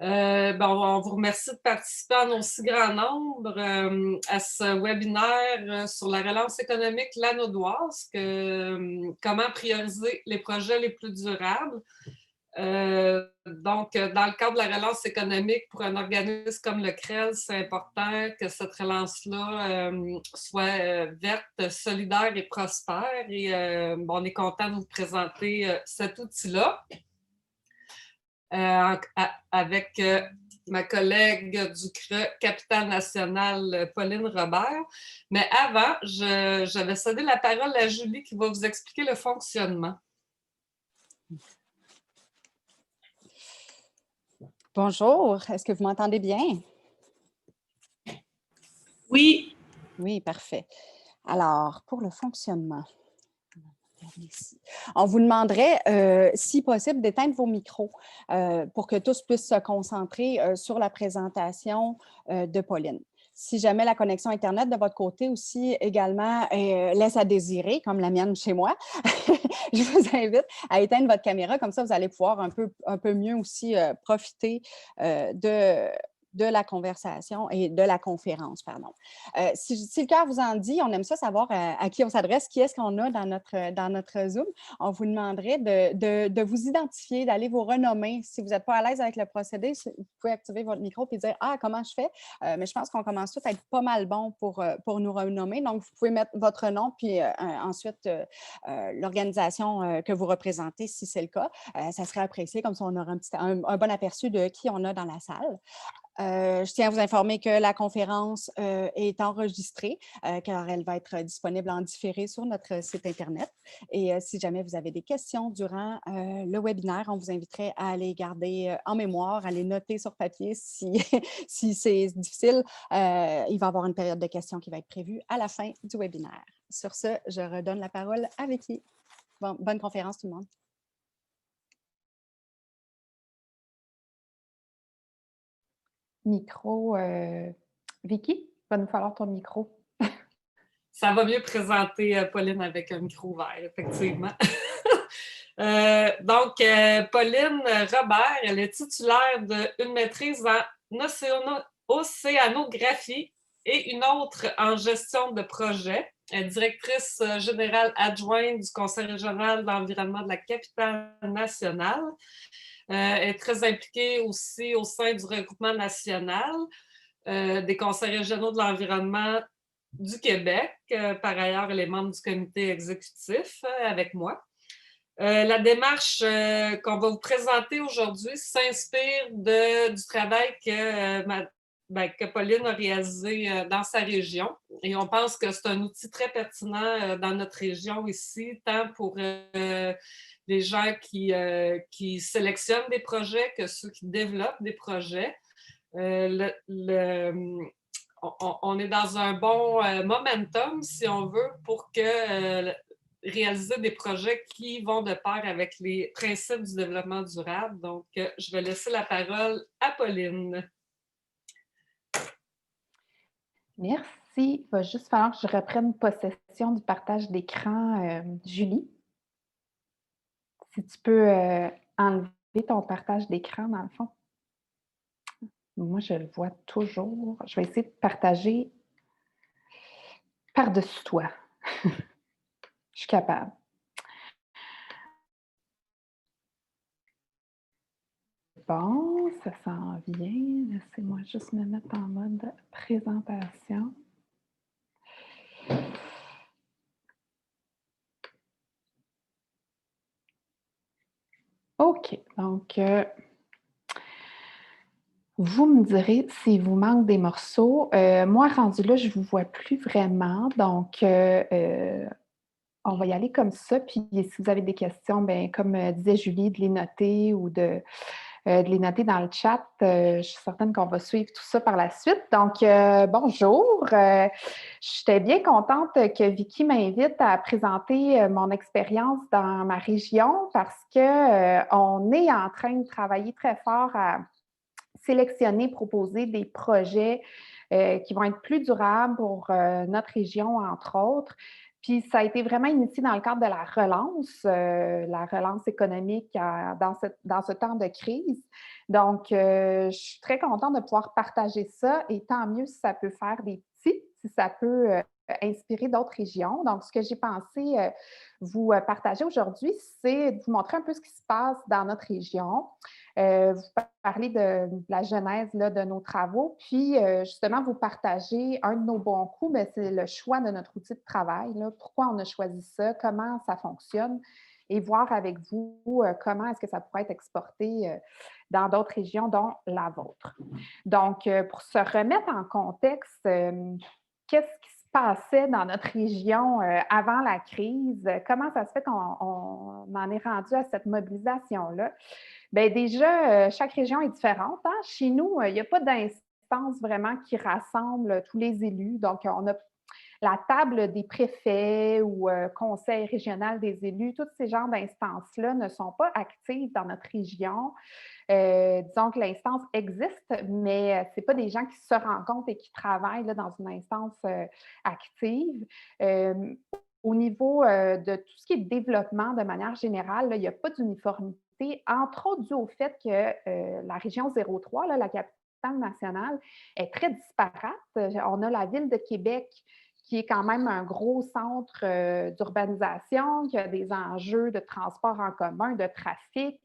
On vous remercie de participer en aussi grand nombre à ce webinaire sur la relance économique lanaudoise, comment prioriser les projets les plus durables. Dans le cadre de la relance économique, pour un organisme comme le CREL, c'est important que cette relance-là soit verte, solidaire et prospère. Et on est content de vous présenter cet outil-là avec ma collègue du CRE Capitale Nationale, Pauline Robert. Mais avant, j'avais cédé la parole à Julie qui va vous expliquer le fonctionnement. Bonjour, est-ce que vous m'entendez bien? Oui. Oui, parfait. Alors, pour le fonctionnement, on vous demanderait, si possible, d'éteindre vos micros pour que tous puissent se concentrer sur la présentation de Pauline. Si jamais la connexion Internet de votre côté aussi également laisse à désirer, comme la mienne chez moi, je vous invite à éteindre votre caméra, comme ça vous allez pouvoir un peu mieux aussi profiter de la conversation et de la conférence, pardon. Si le cœur vous en dit, on aime ça savoir à qui on s'adresse, qui est-ce qu'on a dans notre Zoom. On vous demanderait de vous identifier, d'aller vous renommer. Si vous n'êtes pas à l'aise avec le procédé, vous pouvez activer votre micro et dire « Ah, comment je fais? » Mais je pense qu'on commence tout à être pas mal bon pour nous renommer. Donc, vous pouvez mettre votre nom, puis ensuite l'organisation que vous représentez, si c'est le cas. Ça serait apprécié, comme ça on aura un bon aperçu de qui on a dans la salle. Je tiens à vous informer que la conférence est enregistrée, car elle va être disponible en différé sur notre site Internet. Et si jamais vous avez des questions durant le webinaire, on vous inviterait à les garder en mémoire, à les noter sur papier si, si c'est difficile. Il va y avoir une période de questions qui va être prévue à la fin du webinaire. Sur ce, je redonne la parole à Vicky. Bon, bonne conférence tout le monde. Micro, Vicky, il va nous falloir ton micro. Ça va mieux présenter Pauline avec un micro ouvert, effectivement. Pauline Robert, elle est titulaire d'une maîtrise en océanographie et une autre en gestion de projet. Elle est directrice générale adjointe du Conseil régional de l'environnement de la Capitale nationale. Elle est très impliquée aussi au sein du regroupement national des conseils régionaux de l'environnement du Québec. Par ailleurs, elle est membre du comité exécutif avec moi. La démarche qu'on va vous présenter aujourd'hui s'inspire du travail que Pauline a réalisé dans sa région. Et on pense que c'est un outil très pertinent dans notre région ici, tant pour les gens qui sélectionnent des projets que ceux qui développent des projets. On est dans un bon momentum, si on veut, pour réaliser des projets qui vont de pair avec les principes du développement durable. Donc, je vais laisser la parole à Pauline. Merci. Il va juste falloir que je reprenne possession du partage d'écran. Julie, si tu peux enlever ton partage d'écran dans le fond. Moi, je le vois toujours. Je vais essayer de partager par-dessus toi. Je suis capable. Bon, ça s'en vient. Laissez-moi juste me mettre en mode présentation. OK, donc vous me direz s'il vous manque des morceaux. Moi, rendu là, je ne vous vois plus vraiment, donc on va y aller comme ça. Puis si vous avez des questions, bien, comme disait Julie, de les noter ou de les noter dans le chat. Je suis certaine qu'on va suivre tout ça par la suite. Donc, bonjour. J'étais bien contente que Vicky m'invite à présenter mon expérience dans ma région parce qu'on est en train de travailler très fort à sélectionner, proposer des projets qui vont être plus durables pour notre région, entre autres. Puis ça a été vraiment initié dans le cadre de la relance économique dans ce temps de crise. Donc, je suis très contente de pouvoir partager ça et tant mieux si ça peut faire des petits, si ça peut inspirer d'autres régions. Donc, ce que j'ai pensé vous partager aujourd'hui, c'est de vous montrer un peu ce qui se passe dans notre région, vous parler de la genèse là, de nos travaux, puis justement vous partager un de nos bons coups, mais c'est le choix de notre outil de travail, là, pourquoi on a choisi ça, comment ça fonctionne, et voir avec vous comment est-ce que ça pourrait être exporté dans d'autres régions, dont la vôtre. Donc, pour se remettre en contexte, qu'est-ce qui se passait dans notre région avant la crise? Comment ça se fait qu'on en est rendu à cette mobilisation-là? Bien, déjà, chaque région est différente. Hein? Chez nous, il n'y a pas d'instance vraiment qui rassemble tous les élus. Donc, on a la table des préfets ou conseil régional des élus, tous ces genres d'instances-là ne sont pas actives dans notre région. Disons que l'instance existe, mais ce n'est pas des gens qui se rencontrent et qui travaillent là, dans une instance active. Au niveau de tout ce qui est développement de manière générale, là, il n'y a pas d'uniformité, entre autres dû au fait que la région 03, là, la capitale nationale, est très disparate. On a la ville de Québec qui est quand même un gros centre d'urbanisation, qui a des enjeux de transport en commun, de trafic,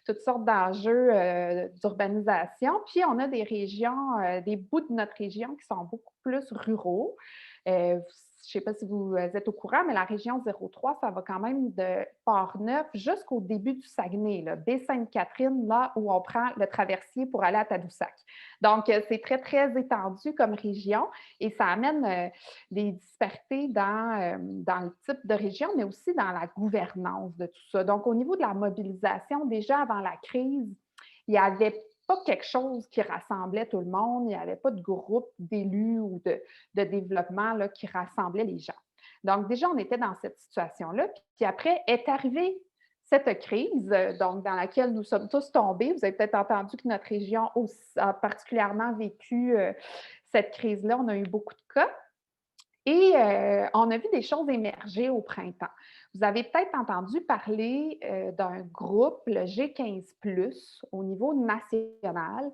toutes sortes d'enjeux d'urbanisation. Puis, on a des régions, des bouts de notre région qui sont beaucoup plus ruraux. Je ne sais pas si vous êtes au courant, mais la région 03, ça va quand même de Port-Neuf jusqu'au début du Saguenay, là, Baie-Sainte-Catherine, là où on prend le traversier pour aller à Tadoussac. Donc, c'est très, très étendu comme région et ça amène des disparités dans le type de région, mais aussi dans la gouvernance de tout ça. Donc, au niveau de la mobilisation, déjà avant la crise, il y avait pas quelque chose qui rassemblait tout le monde, il n'y avait pas de groupe d'élus ou de développement là, qui rassemblait les gens. Donc, déjà, on était dans cette situation-là. Puis après, est arrivée cette crise, donc dans laquelle nous sommes tous tombés. Vous avez peut-être entendu que notre région a particulièrement vécu cette crise-là. On a eu beaucoup de cas. Et on a vu des choses émerger au printemps. Vous avez peut-être entendu parler d'un groupe, le G15+, au niveau national.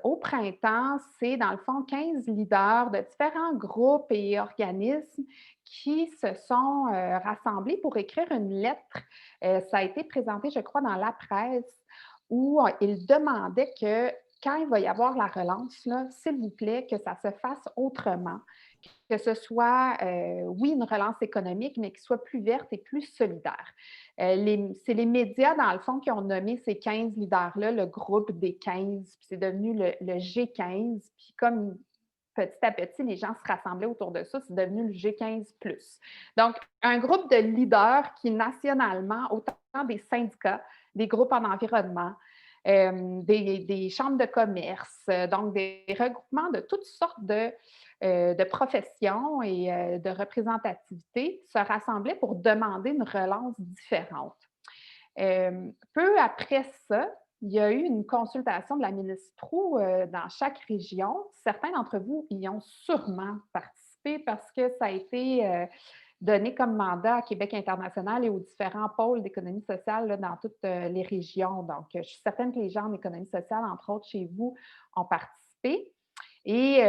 Au printemps, c'est dans le fond 15 leaders de différents groupes et organismes qui se sont rassemblés pour écrire une lettre. Ça a été présenté, je crois, dans la presse, où ils demandaient que quand il va y avoir la relance, s'il vous plaît, que ça se fasse autrement, que ce soit, oui, une relance économique, mais qui soit plus verte et plus solidaire. C'est les médias, dans le fond, qui ont nommé ces 15 leaders-là le groupe des 15, puis c'est devenu le G15, puis comme petit à petit, les gens se rassemblaient autour de ça, c'est devenu le G15+. Donc, un groupe de leaders qui, nationalement, autant des syndicats, des groupes en environnement, des chambres de commerce, donc des regroupements de toutes sortes de professions et de représentativité se rassemblaient pour demander une relance différente. Peu après ça, il y a eu une consultation de la ministre Proulx dans chaque région. Certains d'entre vous y ont sûrement participé parce que ça a été donné comme mandat à Québec international et aux différents pôles d'économie sociale là, dans toutes les régions. Donc, je suis certaine que les gens en économie sociale, entre autres chez vous, ont participé. Et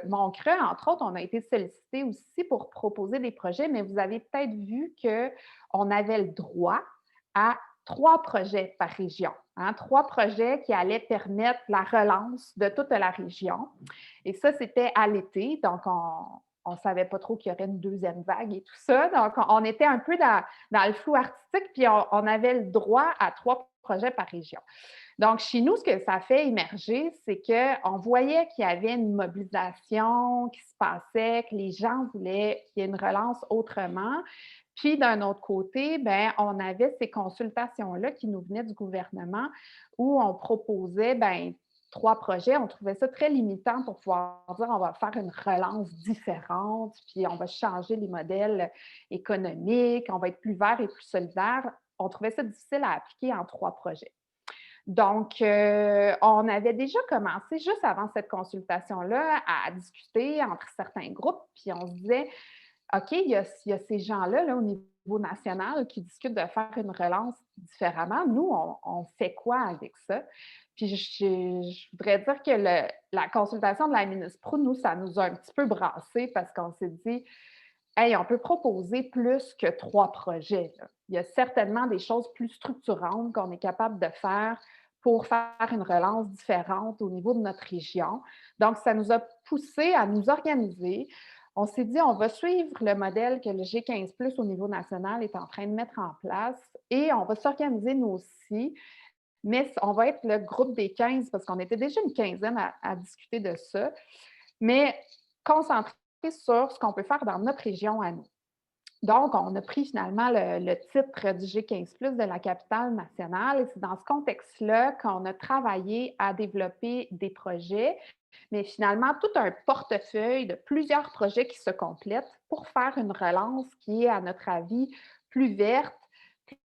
Montreux, entre autres, on a été sollicité aussi pour proposer des projets, mais vous avez peut-être vu qu'on avait le droit à 3 projets par région. Hein, 3 projets qui allaient permettre la relance de toute la région. Et ça, c'était à l'été, donc on ne savait pas trop qu'il y aurait une deuxième vague et tout ça. Donc, on était un peu dans le flou artistique, puis on avait le droit à 3 projets par région. Donc, chez nous, ce que ça fait émerger, c'est qu'on voyait qu'il y avait une mobilisation qui se passait, que les gens voulaient qu'il y ait une relance autrement. Puis, d'un autre côté, bien, on avait ces consultations-là qui nous venaient du gouvernement où on proposait, bien, 3 projets. On trouvait ça très limitant pour pouvoir dire on va faire une relance différente, puis on va changer les modèles économiques, on va être plus vert et plus solidaire. On trouvait ça difficile à appliquer en 3 projets. Donc, on avait déjà commencé, juste avant cette consultation-là, à discuter entre certains groupes, puis on se disait, OK, il y a ces gens-là, là, au niveau national, qui discutent de faire une relance différemment. Nous, on fait quoi avec ça? Puis je voudrais dire que la consultation de la MINUSPRO, nous, ça nous a un petit peu brassé parce qu'on s'est dit, hey, on peut proposer plus que 3 projets, là. Il y a certainement des choses plus structurantes qu'on est capable de faire pour faire une relance différente au niveau de notre région. Donc, ça nous a poussé à nous organiser. On s'est dit, on va suivre le modèle que le G15+ au niveau national est en train de mettre en place et on va s'organiser nous aussi, mais on va être le groupe des 15 parce qu'on était déjà une quinzaine à discuter de ça, mais concentré sur ce qu'on peut faire dans notre région à nous. Donc, on a pris finalement le titre du G15+ de la capitale nationale et c'est dans ce contexte-là qu'on a travaillé à développer des projets, mais finalement tout un portefeuille de plusieurs projets qui se complètent pour faire une relance qui est, à notre avis, plus verte,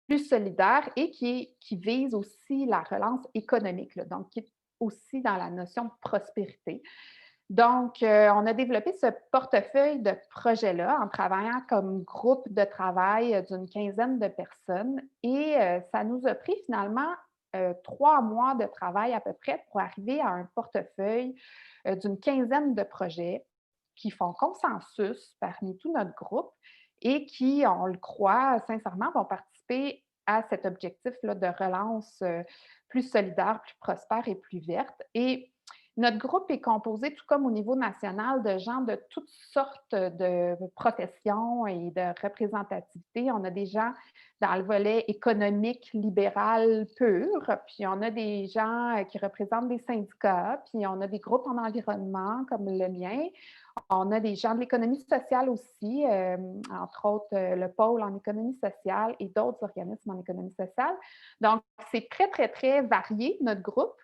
plus solidaire et qui vise aussi la relance économique, là, donc qui est aussi dans la notion de prospérité. Donc, on a développé ce portefeuille de projets-là en travaillant comme groupe de travail d'une quinzaine de personnes et ça nous a pris finalement 3 mois de travail à peu près pour arriver à un portefeuille d'une quinzaine de projets qui font consensus parmi tout notre groupe et qui, on le croit sincèrement, vont participer à cet objectif-là de relance plus solidaire, plus prospère et plus verte. Et notre groupe est composé, tout comme au niveau national, de gens de toutes sortes de professions et de représentativité. On a des gens dans le volet économique, libéral pur, puis on a des gens qui représentent des syndicats, puis on a des groupes en environnement comme le mien. On a des gens de l'économie sociale aussi, entre autres le pôle en économie sociale et d'autres organismes en économie sociale. Donc, c'est très, très, très varié, notre groupe.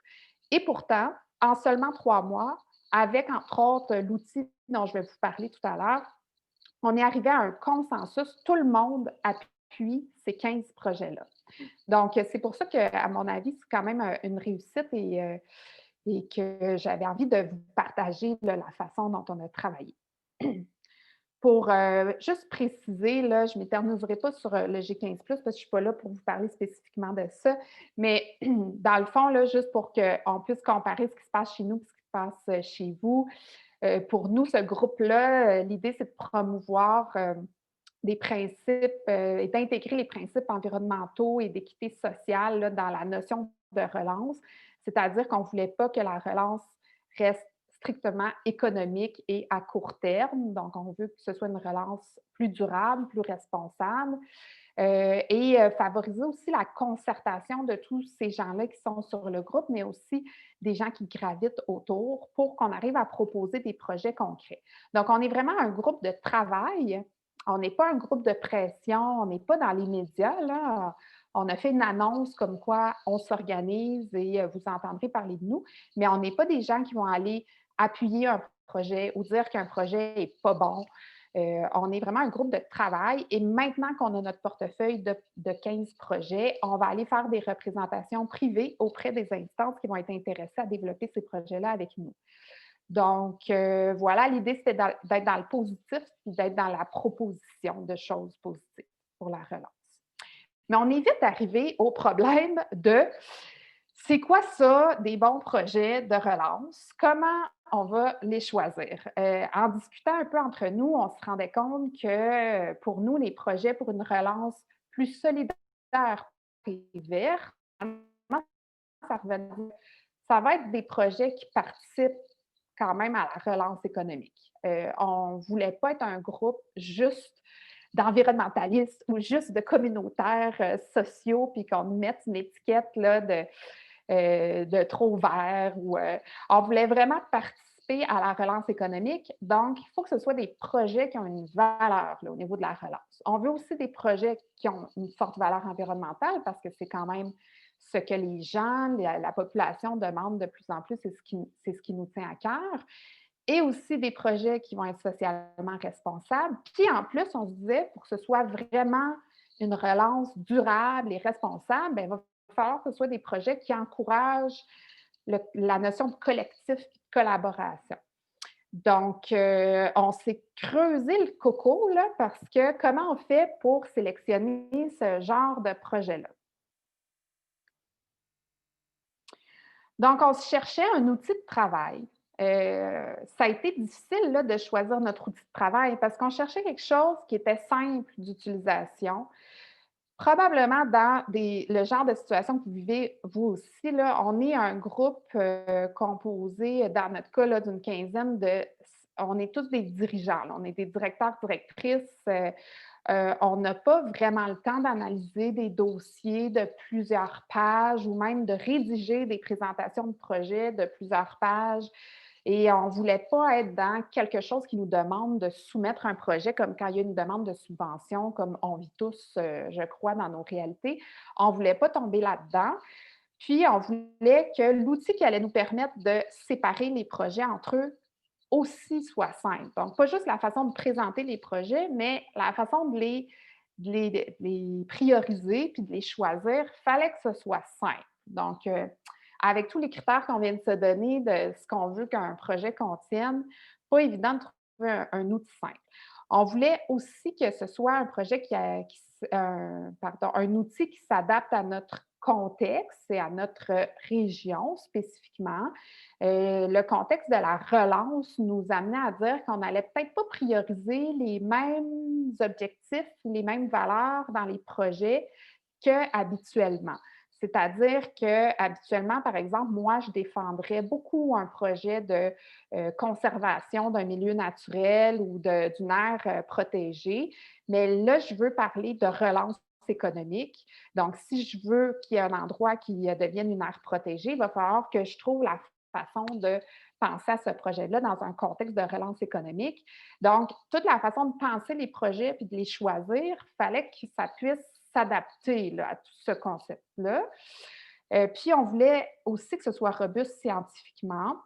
Et pourtant, en seulement 3 mois, avec entre autres l'outil dont je vais vous parler tout à l'heure, on est arrivé à un consensus. Tout le monde appuie ces 15 projets-là. Donc, c'est pour ça qu'à mon avis, c'est quand même une réussite et que j'avais envie de vous partager là, la façon dont on a travaillé. Pour juste préciser, là, je ne m'éterniserai pas sur le G15+, parce que je ne suis pas là pour vous parler spécifiquement de ça, mais dans le fond, là, juste pour qu'on puisse comparer ce qui se passe chez nous et ce qui se passe chez vous, pour nous, ce groupe-là, l'idée, c'est de promouvoir des principes et d'intégrer les principes environnementaux et d'équité sociale là, dans la notion de relance, c'est-à-dire qu'on ne voulait pas que la relance reste strictement économique et à court terme. Donc, on veut que ce soit une relance plus durable, plus responsable et favoriser aussi la concertation de tous ces gens-là qui sont sur le groupe, mais aussi des gens qui gravitent autour pour qu'on arrive à proposer des projets concrets. Donc, on est vraiment un groupe de travail. On n'est pas un groupe de pression, on n'est pas dans les médias, là. On a fait une annonce comme quoi on s'organise et vous entendrez parler de nous, mais on n'est pas des gens qui vont aller appuyer un projet ou dire qu'un projet n'est pas bon. On est vraiment un groupe de travail et maintenant qu'on a notre portefeuille de 15 projets, on va aller faire des représentations privées auprès des instances qui vont être intéressées à développer ces projets-là avec nous. Donc, voilà, l'idée, c'était d'être dans le positif et d'être dans la proposition de choses positives pour la relance. Mais on est vite arrivé au problème de c'est quoi ça, des bons projets de relance? Comment on va les choisir? En discutant un peu entre nous, on se rendait compte que pour nous, les projets pour une relance plus solidaire et verte, ça va être des projets qui participent quand même à la relance économique. On ne voulait pas être un groupe juste d'environnementalistes ou juste de communautaires sociaux, puis qu'on mette une étiquette là, de trop vert. On voulait vraiment participer à la relance économique. Donc, il faut que ce soit des projets qui ont une valeur là, au niveau de la relance. On veut aussi des projets qui ont une forte valeur environnementale parce que c'est quand même ce que les gens, la population demande de plus en plus, c'est ce qui nous tient à cœur. Et aussi des projets qui vont être socialement responsables. Puis en plus, on se disait, pour que ce soit vraiment une relance durable et responsable, bien, il va falloir que ce soit des projets qui encouragent la notion de collectif et de collaboration. Donc, on s'est creusé le coco là, parce que comment on fait pour sélectionner ce genre de projet-là? Donc, on se cherchait un outil de travail. Ça a été difficile là, de choisir notre outil de travail parce qu'on cherchait quelque chose qui était simple d'utilisation. Probablement dans le genre de situation que vous vivez vous aussi, là, on est un groupe composé, dans notre cas, là, d'une quinzaine de. On est tous des dirigeants, là. On est des directeurs, directrices. On n'a pas vraiment le temps d'analyser des dossiers de plusieurs pages ou même de rédiger des présentations de projets de plusieurs pages. Et on ne voulait pas être dans quelque chose qui nous demande de soumettre un projet, comme quand il y a une demande de subvention, comme on vit tous, je crois, dans nos réalités. On ne voulait pas tomber là-dedans. Puis, on voulait que l'outil qui allait nous permettre de séparer les projets entre eux aussi soit simple. Donc, pas juste la façon de présenter les projets, mais la façon de les prioriser puis de les choisir. Il fallait que ce soit simple. Donc, avec tous les critères qu'on vient de se donner de ce qu'on veut qu'un projet contienne, pas évident de trouver un outil simple. On voulait aussi que ce soit un projet un outil qui s'adapte à notre contexte et à notre région spécifiquement. Le contexte de la relance nous amenait à dire qu'on n'allait peut-être pas prioriser les mêmes objectifs, les mêmes valeurs dans les projets qu'habituellement. C'est-à-dire qu'habituellement, par exemple, moi, je défendrais beaucoup un projet de conservation d'un milieu naturel ou d'une aire protégée, mais là, je veux parler de relance économique. Donc, si je veux qu'il y ait un endroit qui devienne une aire protégée, il va falloir que je trouve la façon de penser à ce projet-là dans un contexte de relance économique. Donc, toute la façon de penser les projets puis de les choisir, il fallait que ça puisse s'adapter là, à tout ce concept-là. Puis, on voulait aussi que ce soit robuste scientifiquement.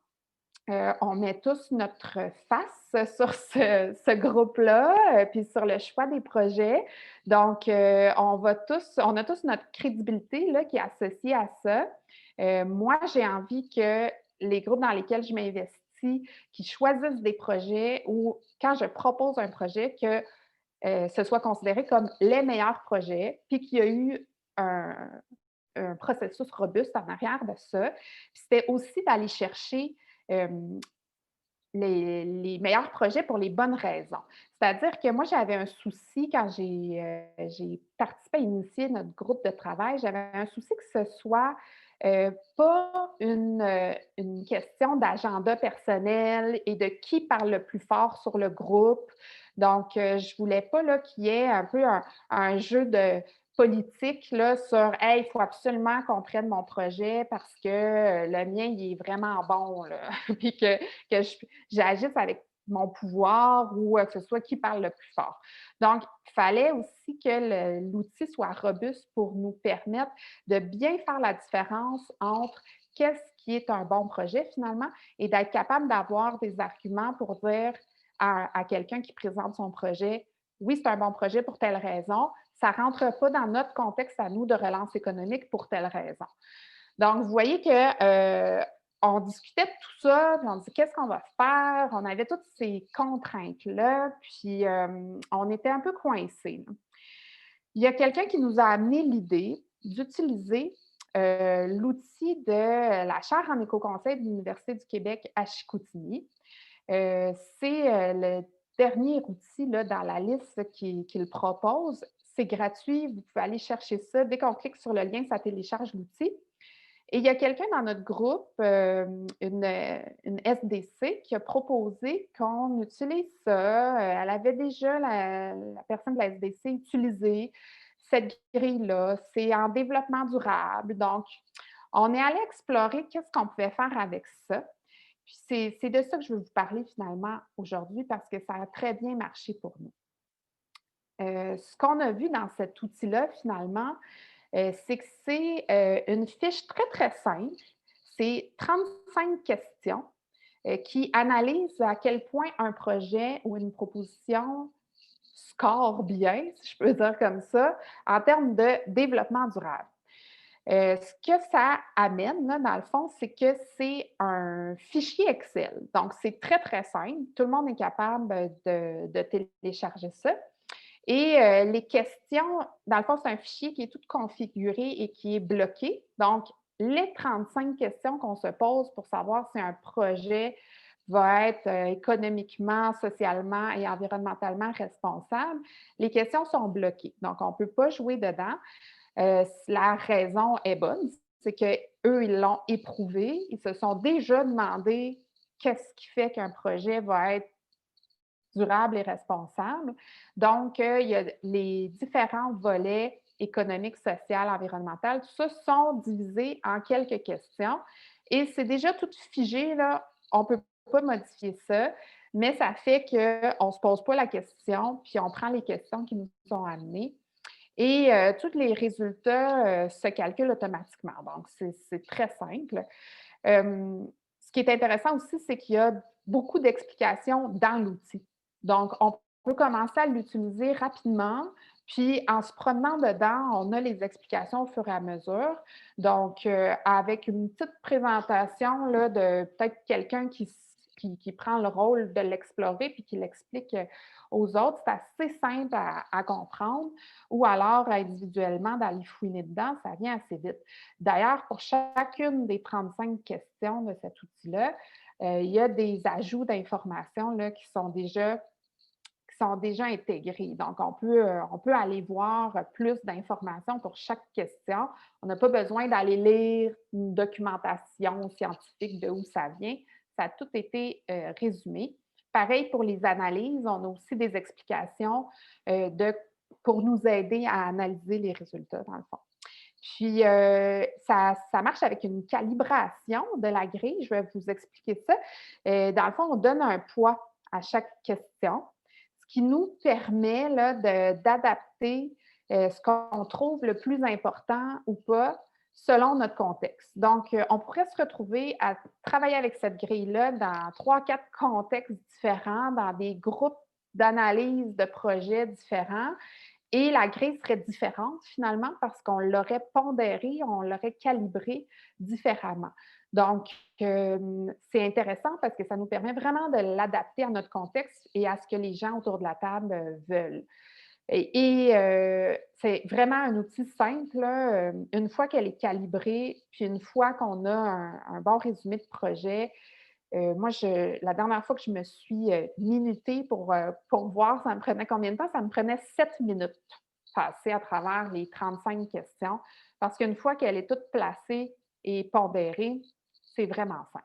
On met tous notre face sur ce groupe-là, puis sur le choix des projets. Donc, on a tous notre crédibilité là, qui est associée à ça. Moi, j'ai envie que les groupes dans lesquels je m'investis, qui choisissent des projets ou quand je propose un projet, que ce soit considéré comme les meilleurs projets, puis qu'il y a eu un processus robuste en arrière de ça. Puis c'était aussi d'aller chercher euh, les meilleurs projets pour les bonnes raisons. C'est-à-dire que moi, j'avais un souci quand j'ai participé à initier notre groupe de travail, j'avais un souci que ce soit pas une question d'agenda personnel et de qui parle le plus fort sur le groupe. Donc, je ne voulais pas qu'il y ait un peu un jeu de politique là, sur hey, il faut absolument qu'on prenne mon projet parce que le mien, il est vraiment bon. Là. Puis que j'agisse avec mon pouvoir ou que ce soit qui parle le plus fort. Donc, il fallait aussi que l'outil soit robuste pour nous permettre de bien faire la différence entre qu'est-ce qui est un bon projet finalement et d'être capable d'avoir des arguments pour dire à quelqu'un qui présente son projet, oui, c'est un bon projet pour telle raison, ça ne rentre pas dans notre contexte à nous de relance économique pour telle raison. Donc, vous voyez que on discutait de tout ça, puis on dit qu'est-ce qu'on va faire. On avait toutes ces contraintes-là, puis on était un peu coincés. Il y a quelqu'un qui nous a amené l'idée d'utiliser l'outil de la chaire en éco-conseil de l'Université du Québec à Chicoutimi. C'est le dernier outil là, dans la liste qu'il propose. C'est gratuit, vous pouvez aller chercher ça. Dès qu'on clique sur le lien, ça télécharge l'outil. Et il y a quelqu'un dans notre groupe, une SDC, qui a proposé qu'on utilise ça. Elle avait déjà, la personne de la SDC, utilisé cette grille-là. C'est en développement durable. Donc, on est allé explorer qu'est-ce qu'on pouvait faire avec ça. Puis c'est de ça que je veux vous parler finalement aujourd'hui parce que ça a très bien marché pour nous. Ce qu'on a vu dans cet outil-là, finalement, c'est que c'est une fiche très, très simple. C'est 35 questions qui analysent à quel point un projet ou une proposition score bien, si je peux dire comme ça, en termes de développement durable. Ce que ça amène, là, dans le fond, c'est que c'est un fichier Excel. Donc, c'est très, très simple. Tout le monde est capable de télécharger ça. Et les questions, dans le fond, c'est un fichier qui est tout configuré et qui est bloqué. Donc, les 35 questions qu'on se pose pour savoir si un projet va être économiquement, socialement et environnementalement responsable, les questions sont bloquées. Donc, on ne peut pas jouer dedans. La raison est bonne, c'est qu'eux, ils l'ont éprouvé. Ils se sont déjà demandé qu'est-ce qui fait qu'un projet va être durable et responsable. Donc, il y a les différents volets économiques, social, environnemental. Tout ça sont divisés en quelques questions et c'est déjà tout figé, là. On ne peut pas modifier ça, mais ça fait qu'on ne se pose pas la question, puis on prend les questions qui nous sont amenées. Et tous les résultats se calculent automatiquement. Donc, c'est très simple. Ce qui est intéressant aussi, c'est qu'il y a beaucoup d'explications dans l'outil. Donc, on peut commencer à l'utiliser rapidement, puis en se promenant dedans, on a les explications au fur et à mesure. Donc, avec une petite présentation là, de peut-être quelqu'un qui prend le rôle de l'explorer puis qui l'explique aux autres, c'est assez simple à comprendre. Ou alors, individuellement, d'aller fouiner dedans, ça vient assez vite. D'ailleurs, pour chacune des 35 questions de cet outil-là, il y a des ajouts d'informations là, qui sont déjà intégrés. Donc, on peut aller voir plus d'informations pour chaque question. On n'a pas besoin d'aller lire une documentation scientifique de où ça vient. Ça a tout été résumé. Pareil pour les analyses, on a aussi des explications pour nous aider à analyser les résultats, dans le fond. Puis, ça marche avec une calibration de la grille. Je vais vous expliquer ça. Dans le fond, on donne un poids à chaque question, ce qui nous permet là, d'adapter ce qu'on trouve le plus important ou pas selon notre contexte. Donc, on pourrait se retrouver à travailler avec cette grille-là dans 3-4 contextes différents, dans des groupes d'analyse de projets différents. Et la grille serait différente finalement parce qu'on l'aurait pondérée, on l'aurait calibrée différemment. Donc, c'est intéressant parce que ça nous permet vraiment de l'adapter à notre contexte et à ce que les gens autour de la table veulent. Et c'est vraiment un outil simple. Là, une fois qu'elle est calibrée, puis une fois qu'on a un bon résumé de projet, moi, la dernière fois que je me suis minutée pour voir ça me prenait combien de temps, ça me prenait 7 minutes passer à travers les 35 questions parce qu'une fois qu'elle est toute placée et pondérée, c'est vraiment simple.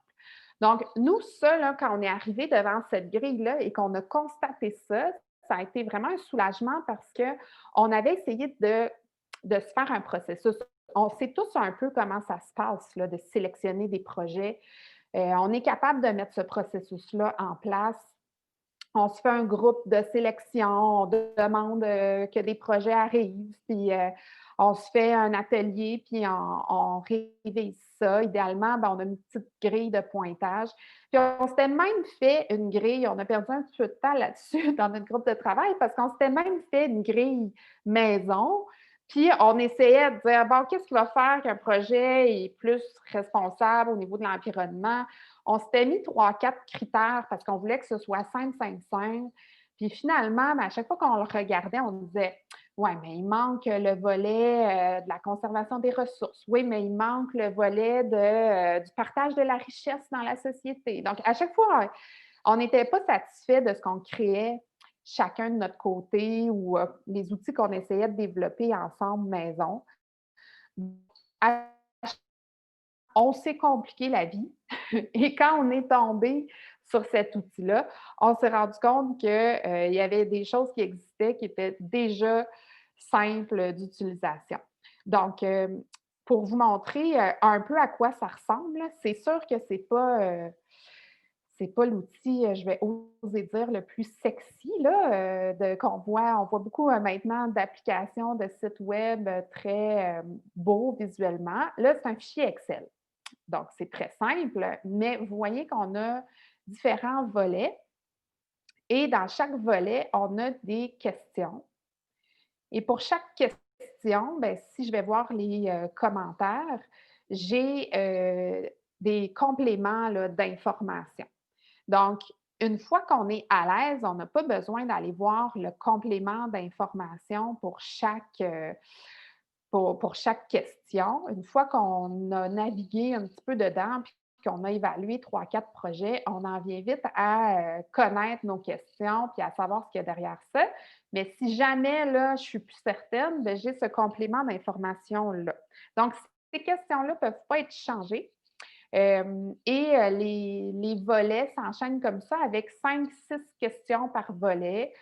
Donc, nous, ça, là, quand on est arrivé devant cette grille-là et qu'on a constaté ça, ça a été vraiment un soulagement parce qu'on avait essayé de se faire un processus. On sait tous un peu comment ça se passe, là, de sélectionner des projets. On est capable de mettre ce processus-là en place. On se fait un groupe de sélection, on demande que des projets arrivent, puis on se fait un atelier, puis on révise ça. Idéalement, on a une petite grille de pointage. Puis on s'était même fait une grille, on a perdu un petit peu de temps là-dessus dans notre groupe de travail parce qu'on s'était même fait une grille maison. Puis, on essayait de dire, bon, qu'est-ce qui va faire qu'un projet est plus responsable au niveau de l'environnement? On s'était mis 3-4 critères parce qu'on voulait que ce soit simple, simple, simple. Puis finalement, à chaque fois qu'on le regardait, on disait, ouais, mais il manque le volet de la conservation des ressources. Oui, mais il manque le volet du partage de la richesse dans la société. Donc, à chaque fois, on n'était pas satisfait de ce qu'on créait chacun de notre côté ou les outils qu'on essayait de développer ensemble maison. On s'est compliqué la vie et quand on est tombé sur cet outil-là, on s'est rendu compte qu'il y avait des choses qui existaient qui étaient déjà simples d'utilisation. Donc, pour vous montrer un peu à quoi ça ressemble, c'est sûr que ce n'est pas l'outil, je vais oser dire, le plus sexy là, qu'on voit. On voit beaucoup maintenant d'applications de sites web très beaux visuellement. Là, c'est un fichier Excel. Donc, c'est très simple, mais vous voyez qu'on a différents volets et dans chaque volet, on a des questions. Et pour chaque question, questions, ben, si je vais voir les commentaires, j'ai des compléments d'informations. Donc, une fois qu'on est à l'aise, on n'a pas besoin d'aller voir le complément d'information pour chaque question. Une fois qu'on a navigué un petit peu dedans, puis qu'on a évalué 3-4 projets, on en vient vite à connaître nos questions puis à savoir ce qu'il y a derrière ça. Mais si jamais là, je suis plus certaine, bien, j'ai ce complément d'information-là. Donc, ces questions-là ne peuvent pas être changées. Les volets s'enchaînent comme ça avec 5-6 questions par volet.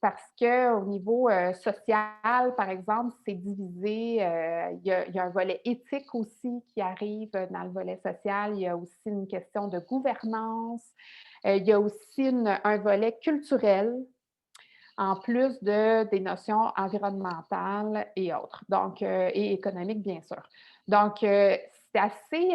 Parce qu'au niveau social, par exemple, c'est divisé. Il y a un volet éthique aussi qui arrive dans le volet social. Il y a aussi une question de gouvernance. Il y a aussi un volet culturel, en plus des notions environnementales et autres, donc, et économiques, bien sûr. Donc, c'est assez.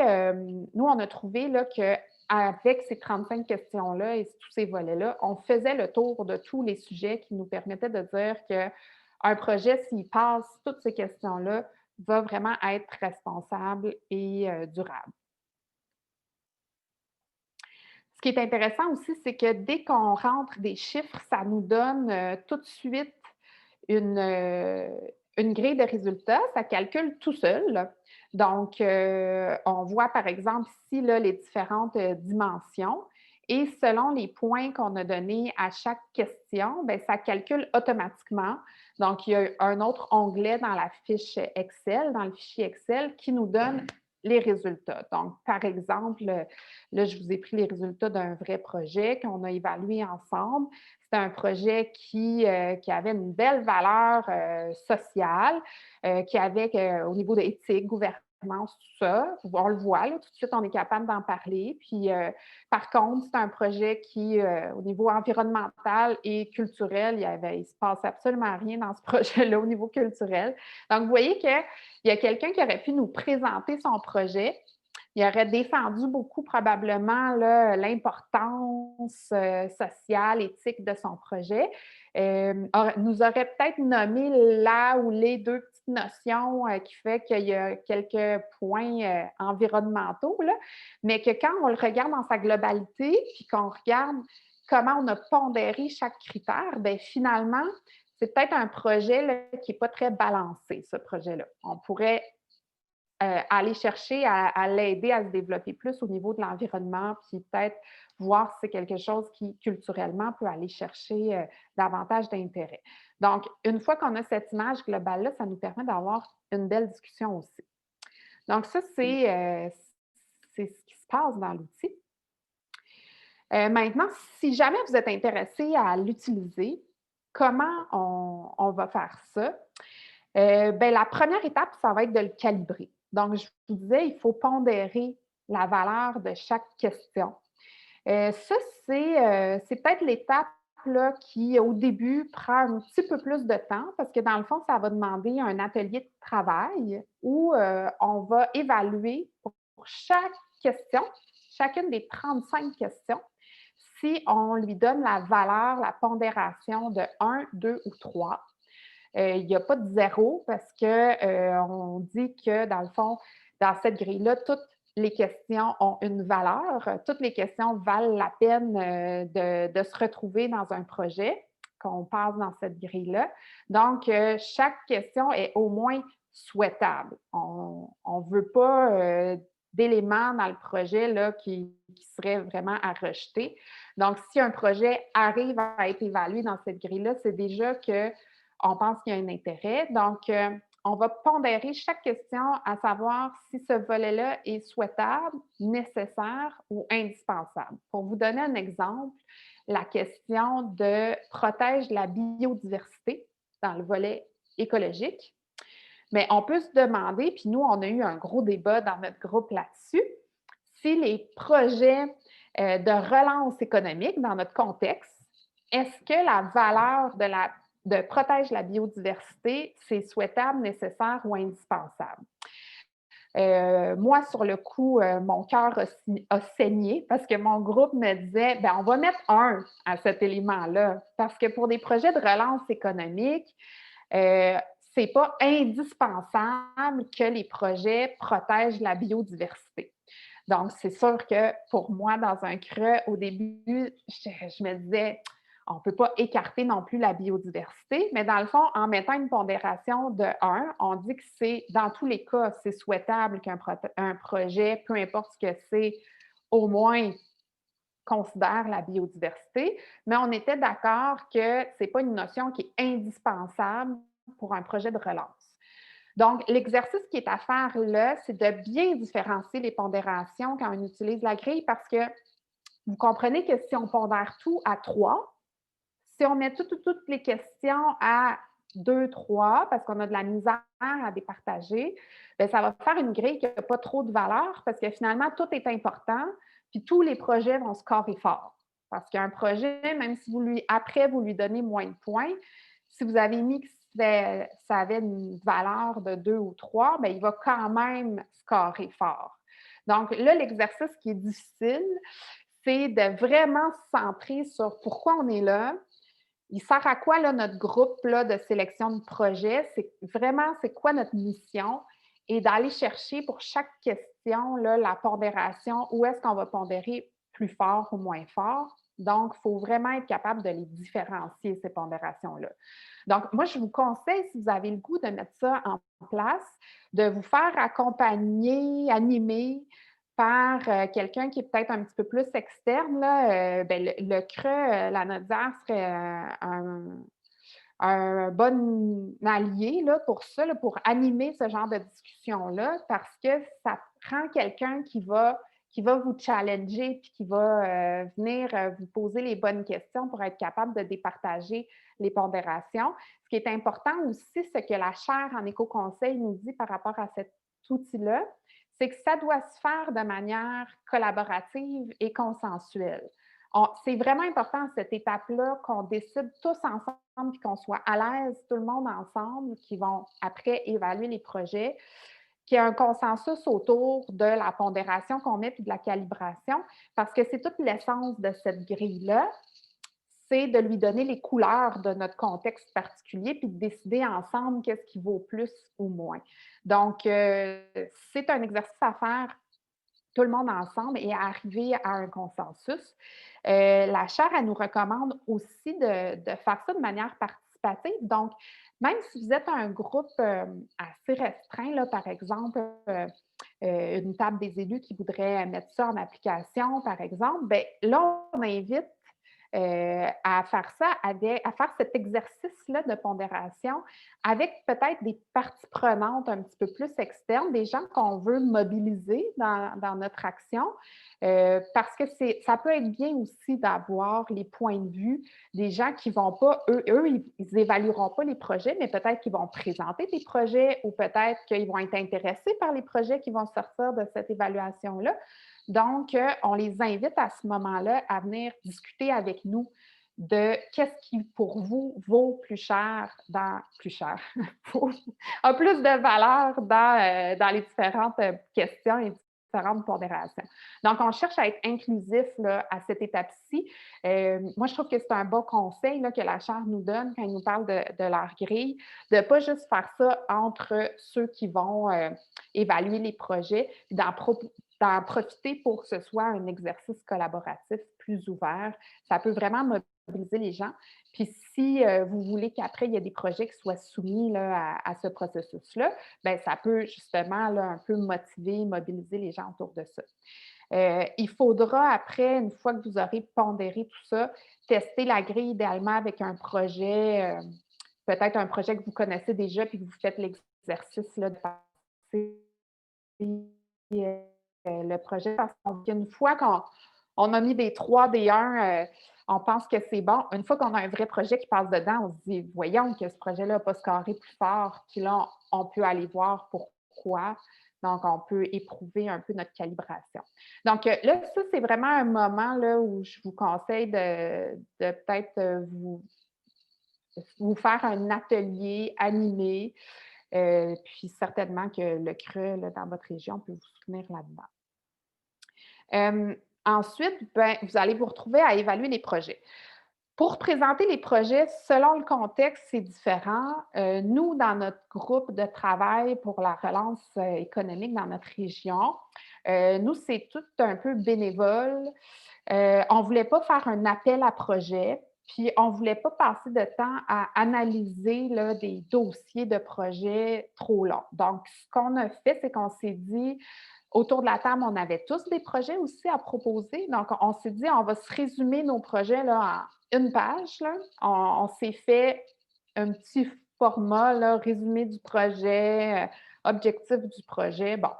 Nous, on a trouvé là, qu'avec ces 35 questions-là et tous ces volets-là, on faisait le tour de tous les sujets qui nous permettaient de dire qu'un projet, s'il passe toutes ces questions-là, va vraiment être responsable et durable. Ce qui est intéressant aussi, c'est que dès qu'on rentre des chiffres, ça nous donne tout de suite une grille de résultats. Ça calcule tout seul. Donc, on voit par exemple ici là, les différentes dimensions. Et selon les points qu'on a donnés à chaque question, bien, ça calcule automatiquement. Donc, il y a un autre onglet dans la fiche Excel, dans le fichier Excel, qui nous donne les résultats. Donc, par exemple, là, je vous ai pris les résultats d'un vrai projet qu'on a évalué ensemble. C'était un projet qui avait une belle valeur sociale, qui avait au niveau de l'éthique, gouvernance, tout ça. On le voit, là, tout de suite, on est capable d'en parler. Puis, par contre, c'est un projet qui, au niveau environnemental et culturel, il ne se passe absolument rien dans ce projet-là au niveau culturel. Donc, vous voyez qu'il y a quelqu'un qui aurait pu nous présenter son projet. Il aurait défendu beaucoup probablement l'importance sociale, éthique de son projet. Nous aurait peut-être nommé là ou les deux petites notions qui fait qu'il y a quelques points environnementaux, là, mais que quand on le regarde dans sa globalité, puis qu'on regarde comment on a pondéré chaque critère, bien finalement, c'est peut-être un projet là, qui n'est pas très balancé, ce projet-là. On pourrait aller chercher à l'aider à se développer plus au niveau de l'environnement, puis peut-être voir si c'est quelque chose qui, culturellement, peut aller chercher davantage d'intérêt. Donc, une fois qu'on a cette image globale-là, ça nous permet d'avoir une belle discussion aussi. Donc, ça, c'est ce qui se passe dans l'outil. Maintenant, si jamais vous êtes intéressé à l'utiliser, comment on va faire ça? Bien, la première étape, ça va être de le calibrer. Donc, je vous disais, il faut pondérer la valeur de chaque question. Ça, c'est peut-être l'étape là, qui, au début, prend un petit peu plus de temps parce que, dans le fond, ça va demander un atelier de travail où on va évaluer pour chaque question, chacune des 35 questions, si on lui donne la valeur, la pondération de 1, 2 ou 3. Il n'y a pas de 0 parce qu'on dit que, dans le fond, dans cette grille-là, toutes les questions ont une valeur. Toutes les questions valent la peine de se retrouver dans un projet qu'on passe dans cette grille-là. Donc, chaque question est au moins souhaitable. On ne veut pas d'éléments dans le projet là, qui seraient vraiment à rejeter. Donc, si un projet arrive à être évalué dans cette grille-là, c'est déjà qu'on pense qu'il y a un intérêt. Donc, on va pondérer chaque question à savoir si ce volet-là est souhaitable, nécessaire ou indispensable. Pour vous donner un exemple, la question de protège la biodiversité dans le volet écologique. Mais on peut se demander, puis nous, on a eu un gros débat dans notre groupe là-dessus, si les projets de relance économique dans notre contexte, est-ce que la valeur de protège la biodiversité, c'est souhaitable, nécessaire ou indispensable? Moi, sur le coup, mon cœur a saigné parce que mon groupe me disait, bien, on va mettre 1 à cet élément-là parce que pour des projets de relance économique, c'est pas indispensable que les projets protègent la biodiversité. Donc, c'est sûr que pour moi, dans un creux, au début, je me disais, on ne peut pas écarter non plus la biodiversité, mais dans le fond, en mettant une pondération de 1, on dit que c'est, dans tous les cas, c'est souhaitable qu'un projet, peu importe ce que c'est, au moins considère la biodiversité, mais on était d'accord que ce n'est pas une notion qui est indispensable pour un projet de relance. Donc, l'exercice qui est à faire là, c'est de bien différencier les pondérations quand on utilise la grille parce que vous comprenez que si on pondère tout à 3, si on met toutes les questions à 2, 3, parce qu'on a de la misère à départager, bien, ça va faire une grille qui n'a pas trop de valeur parce que finalement, tout est important, puis tous les projets vont scorer fort. Parce qu'un projet, même si après, vous lui donnez moins de points, si vous avez mis que ça avait une valeur de 2 ou 3, bien, il va quand même scorer fort. Donc là, l'exercice qui est difficile, c'est de vraiment se centrer sur pourquoi on est là. Il sert à quoi là, notre groupe là, de sélection de projets? C'est quoi notre mission? Et d'aller chercher pour chaque question là, la pondération, où est-ce qu'on va pondérer plus fort ou moins fort. Donc, il faut vraiment être capable de les différencier, ces pondérations-là. Donc, moi, je vous conseille, si vous avez le goût de mettre ça en place, de vous faire accompagner, animer par quelqu'un qui est peut-être un petit peu plus externe. Là, le CRE, la Nodière serait un bon allié là, pour ça, là, pour animer ce genre de discussion-là, parce que ça prend quelqu'un qui va vous challenger puis qui va venir vous poser les bonnes questions pour être capable de départager les pondérations. Ce qui est important aussi, c'est que la chaire en éco-conseil nous dit par rapport à cet outil-là, c'est que ça doit se faire de manière collaborative et consensuelle. C'est vraiment important à cette étape-là qu'on décide tous ensemble et qu'on soit à l'aise, tout le monde ensemble, qui vont après évaluer les projets, qu'il y ait un consensus autour de la pondération qu'on met et de la calibration, parce que c'est toute l'essence de cette grille-là, c'est de lui donner les couleurs de notre contexte particulier puis de décider ensemble qu'est-ce qui vaut plus ou moins. Donc, c'est un exercice à faire tout le monde ensemble et à arriver à un consensus. La chaire, elle nous recommande aussi de faire ça de manière participative. Donc, même si vous êtes un groupe assez restreint, là, par exemple, une table des élus qui voudrait mettre ça en application, par exemple, bien, là, on invite à faire ça, à faire cet exercice-là de pondération avec peut-être des parties prenantes un petit peu plus externes, des gens qu'on veut mobiliser dans notre action, parce que ça peut être bien aussi d'avoir les points de vue des gens qui ne vont pas, eux ils n'évalueront pas les projets, mais peut-être qu'ils vont présenter des projets ou peut-être qu'ils vont être intéressés par les projets qui vont sortir de cette évaluation-là. Donc, on les invite à ce moment-là à venir discuter avec nous de qu'est-ce qui, pour vous, vaut plus cher, a plus de valeur dans les différentes questions et différentes pondérations. Donc, on cherche à être inclusif là, à cette étape-ci. Moi, je trouve que c'est un bon conseil là, que la Charte nous donne quand elle nous parle de leur grille, de ne pas juste faire ça entre ceux qui vont évaluer les projets, puis d'en profiter pour que ce soit un exercice collaboratif plus ouvert. Ça peut vraiment mobiliser les gens. Puis si vous voulez qu'après, il y ait des projets qui soient soumis là, à ce processus-là, bien, ça peut justement là, un peu motiver, mobiliser les gens autour de ça. Il faudra après, une fois que vous aurez pondéré tout ça, tester la grille idéalement avec un projet, peut-être un projet que vous connaissez déjà puis que vous faites l'exercice là, de passer le projet, parce qu'une fois qu'on a mis des 3, des 1, on pense que c'est bon. Une fois qu'on a un vrai projet qui passe dedans, on se dit, voyons que ce projet-là n'a pas scoré plus fort. Puis là, on peut aller voir pourquoi. Donc, on peut éprouver un peu notre calibration. Donc, là, ça, c'est vraiment un moment là, où je vous conseille de peut-être vous faire un atelier animé. Puis certainement que le CRE là, dans votre région peut vous soutenir là-dedans. Ensuite, ben, vous allez vous retrouver à évaluer les projets. Pour présenter les projets, selon le contexte, c'est différent. Nous, dans notre groupe de travail pour la relance économique dans notre région, nous, c'est tout un peu bénévole. On ne voulait pas faire un appel à projet, puis on ne voulait pas passer de temps à analyser là, des dossiers de projets trop longs. Donc, ce qu'on a fait, c'est qu'on s'est dit, autour de la table, on avait tous des projets aussi à proposer. Donc, on s'est dit, on va se résumer nos projets là, en une page. Là. On s'est fait un petit format, là, résumé du projet, objectif du projet. Bon,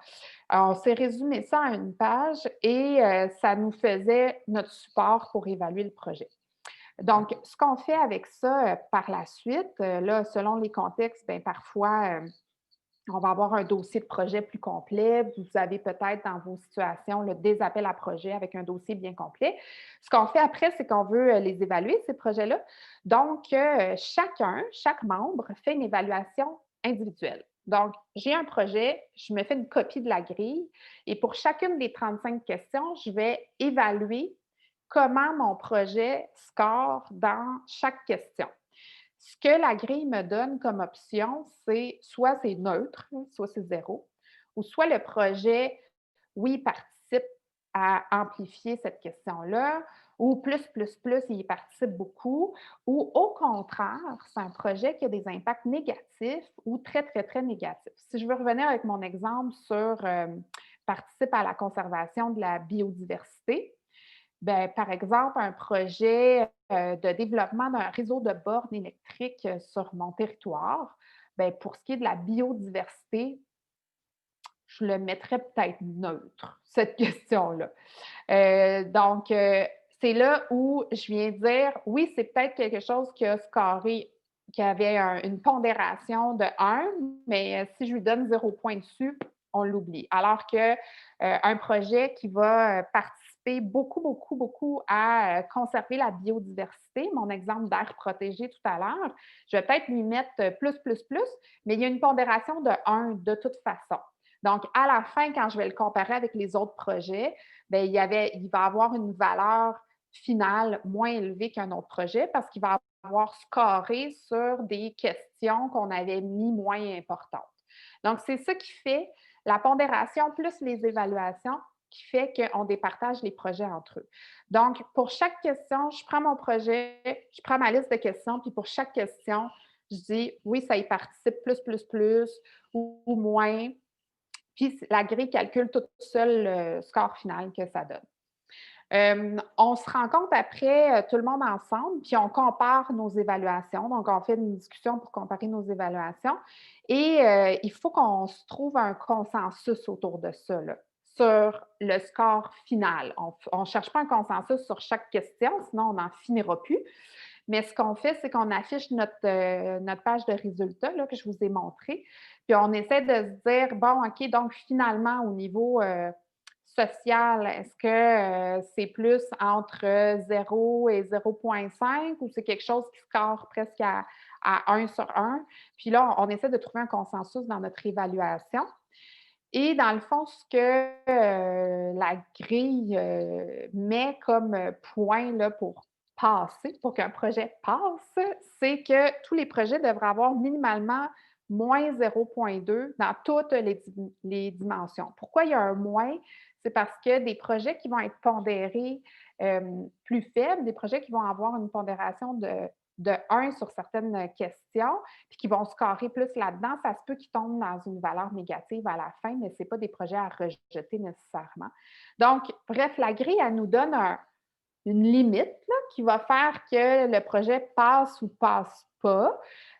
alors, on s'est résumé ça en une page et ça nous faisait notre support pour évaluer le projet. Donc, ce qu'on fait avec ça par la suite, là, selon les contextes, bien, parfois, on va avoir un dossier de projet plus complet. Vous avez peut-être dans vos situations des appels à projet avec un dossier bien complet. Ce qu'on fait après, c'est qu'on veut les évaluer, ces projets-là. Donc, chaque membre fait une évaluation individuelle. Donc, j'ai un projet, je me fais une copie de la grille et pour chacune des 35 questions, je vais évaluer comment mon projet score dans chaque question. Ce que la grille me donne comme option, c'est soit c'est neutre, soit c'est zéro, ou soit le projet, oui, participe à amplifier cette question-là, ou il y participe beaucoup, ou au contraire, c'est un projet qui a des impacts négatifs ou très, très, très négatifs. Si je veux revenir avec mon exemple sur participe à la conservation de la biodiversité, bien, par exemple, un projet de développement d'un réseau de bornes électriques sur mon territoire, bien, pour ce qui est de la biodiversité, je le mettrais peut-être neutre, cette question-là. Donc, c'est là où je viens dire, oui, c'est peut-être quelque chose qui a scoré, qui avait une pondération de 1, mais si je lui donne 0 point dessus, on l'oublie. Alors qu'un projet qui va participer beaucoup, beaucoup, beaucoup à conserver la biodiversité, mon exemple d'air protégé tout à l'heure, je vais peut-être lui mettre plus, mais il y a une pondération de 1 de toute façon. Donc, à la fin, quand je vais le comparer avec les autres projets, bien, il va avoir une valeur finale moins élevée qu'un autre projet parce qu'il va avoir scoré sur des questions qu'on avait mis moins importantes. Donc, c'est ça qui fait la pondération plus les évaluations qui fait qu'on départage les projets entre eux. Donc, pour chaque question, je prends mon projet, je prends ma liste de questions, puis pour chaque question, je dis oui, ça y participe plus ou moins. Puis la grille calcule toute seule le score final que ça donne. On se rencontre après, tout le monde ensemble, puis on compare nos évaluations. Donc, on fait une discussion pour comparer nos évaluations. Et il faut qu'on se trouve un consensus autour de ça, là, sur le score final. On ne cherche pas un consensus sur chaque question, sinon on n'en finira plus. Mais ce qu'on fait, c'est qu'on affiche notre page de résultats là, que je vous ai montré. Puis on essaie de se dire, bon, OK, donc finalement, au niveau social, est-ce que c'est plus entre 0 et 0,5 ou c'est quelque chose qui score presque à 1 sur 1? Puis là, on essaie de trouver un consensus dans notre évaluation. Et dans le fond, ce que la grille met comme point là, pour passer, pour qu'un projet passe, c'est que tous les projets devraient avoir minimalement moins 0,2 dans toutes les dimensions. Pourquoi il y a un moins? C'est parce que des projets qui vont être pondérés plus faibles, des projets qui vont avoir une pondération de 1 sur certaines questions, puis qui vont scorer plus là-dedans, ça se peut qu'ils tombent dans une valeur négative à la fin, mais ce n'est pas des projets à rejeter nécessairement. Donc, bref, la grille, elle nous donne une limite là, qui va faire que le projet passe ou passe pas.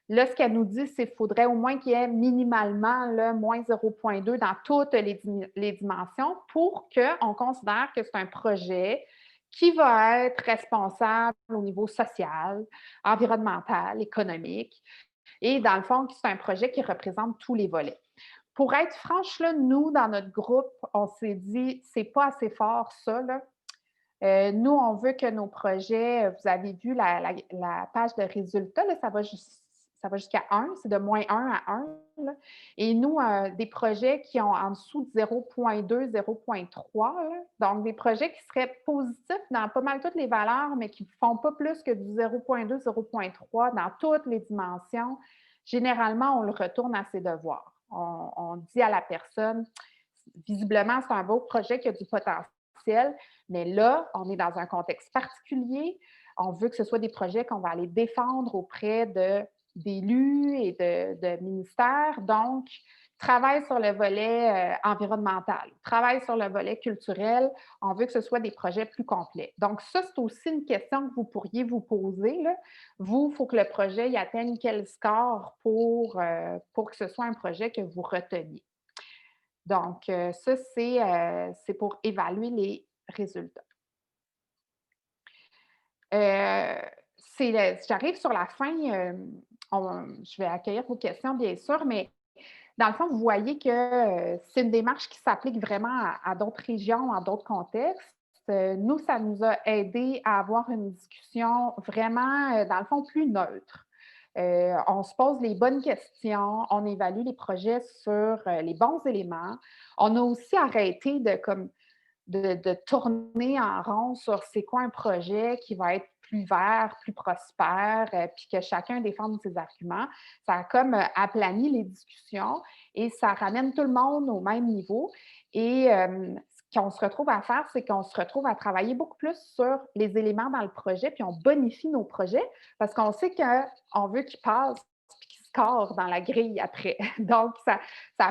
Là, ce qu'elle nous dit, c'est qu'il faudrait au moins qu'il y ait minimalement là, moins 0,2 dans toutes les dimensions pour qu'on considère que c'est un projet qui va être responsable au niveau social, environnemental, économique. Et dans le fond, c'est un projet qui représente tous les volets. Pour être franche, là, nous, dans notre groupe, on s'est dit, c'est pas assez fort ça, là. Nous, on veut que nos projets, vous avez vu la page de résultats, là, ça ça va jusqu'à 1, c'est de -1 à 1. Là. Et nous, des projets qui ont en dessous de 0,2, 0,3, donc des projets qui seraient positifs dans pas mal toutes les valeurs, mais qui ne font pas plus que du 0,2, 0,3 dans toutes les dimensions, généralement, on le retourne à ses devoirs. On dit à la personne, visiblement, c'est un beau projet qui a du potentiel, mais là, on est dans un contexte particulier. On veut que ce soit des projets qu'on va aller défendre auprès d'élus et de ministères. Donc, travaille sur le volet environnemental, travaille sur le volet culturel. On veut que ce soit des projets plus complets. Donc, ça, c'est aussi une question que vous pourriez vous poser. Là. Vous, il faut que le projet y atteigne quel score pour que ce soit un projet que vous reteniez. Donc, ça, c'est pour évaluer les résultats. J'arrive sur la fin. Je vais accueillir vos questions, bien sûr, mais dans le fond, vous voyez que c'est une démarche qui s'applique vraiment à d'autres régions, à d'autres contextes. Nous, ça nous a aidé à avoir une discussion vraiment, dans le fond, plus neutre. On se pose les bonnes questions, on évalue les projets sur les bons éléments. On a aussi arrêté de tourner en rond sur c'est quoi un projet qui va être plus vert, plus prospère, puis que chacun défende ses arguments. Ça a comme aplani les discussions et ça ramène tout le monde au même niveau. Et ce qu'on se retrouve à faire, c'est qu'on se retrouve à travailler beaucoup plus sur les éléments dans le projet, puis on bonifie nos projets parce qu'on sait qu'on veut qu'ils passent puis qu'ils scorent dans la grille après. Donc, ça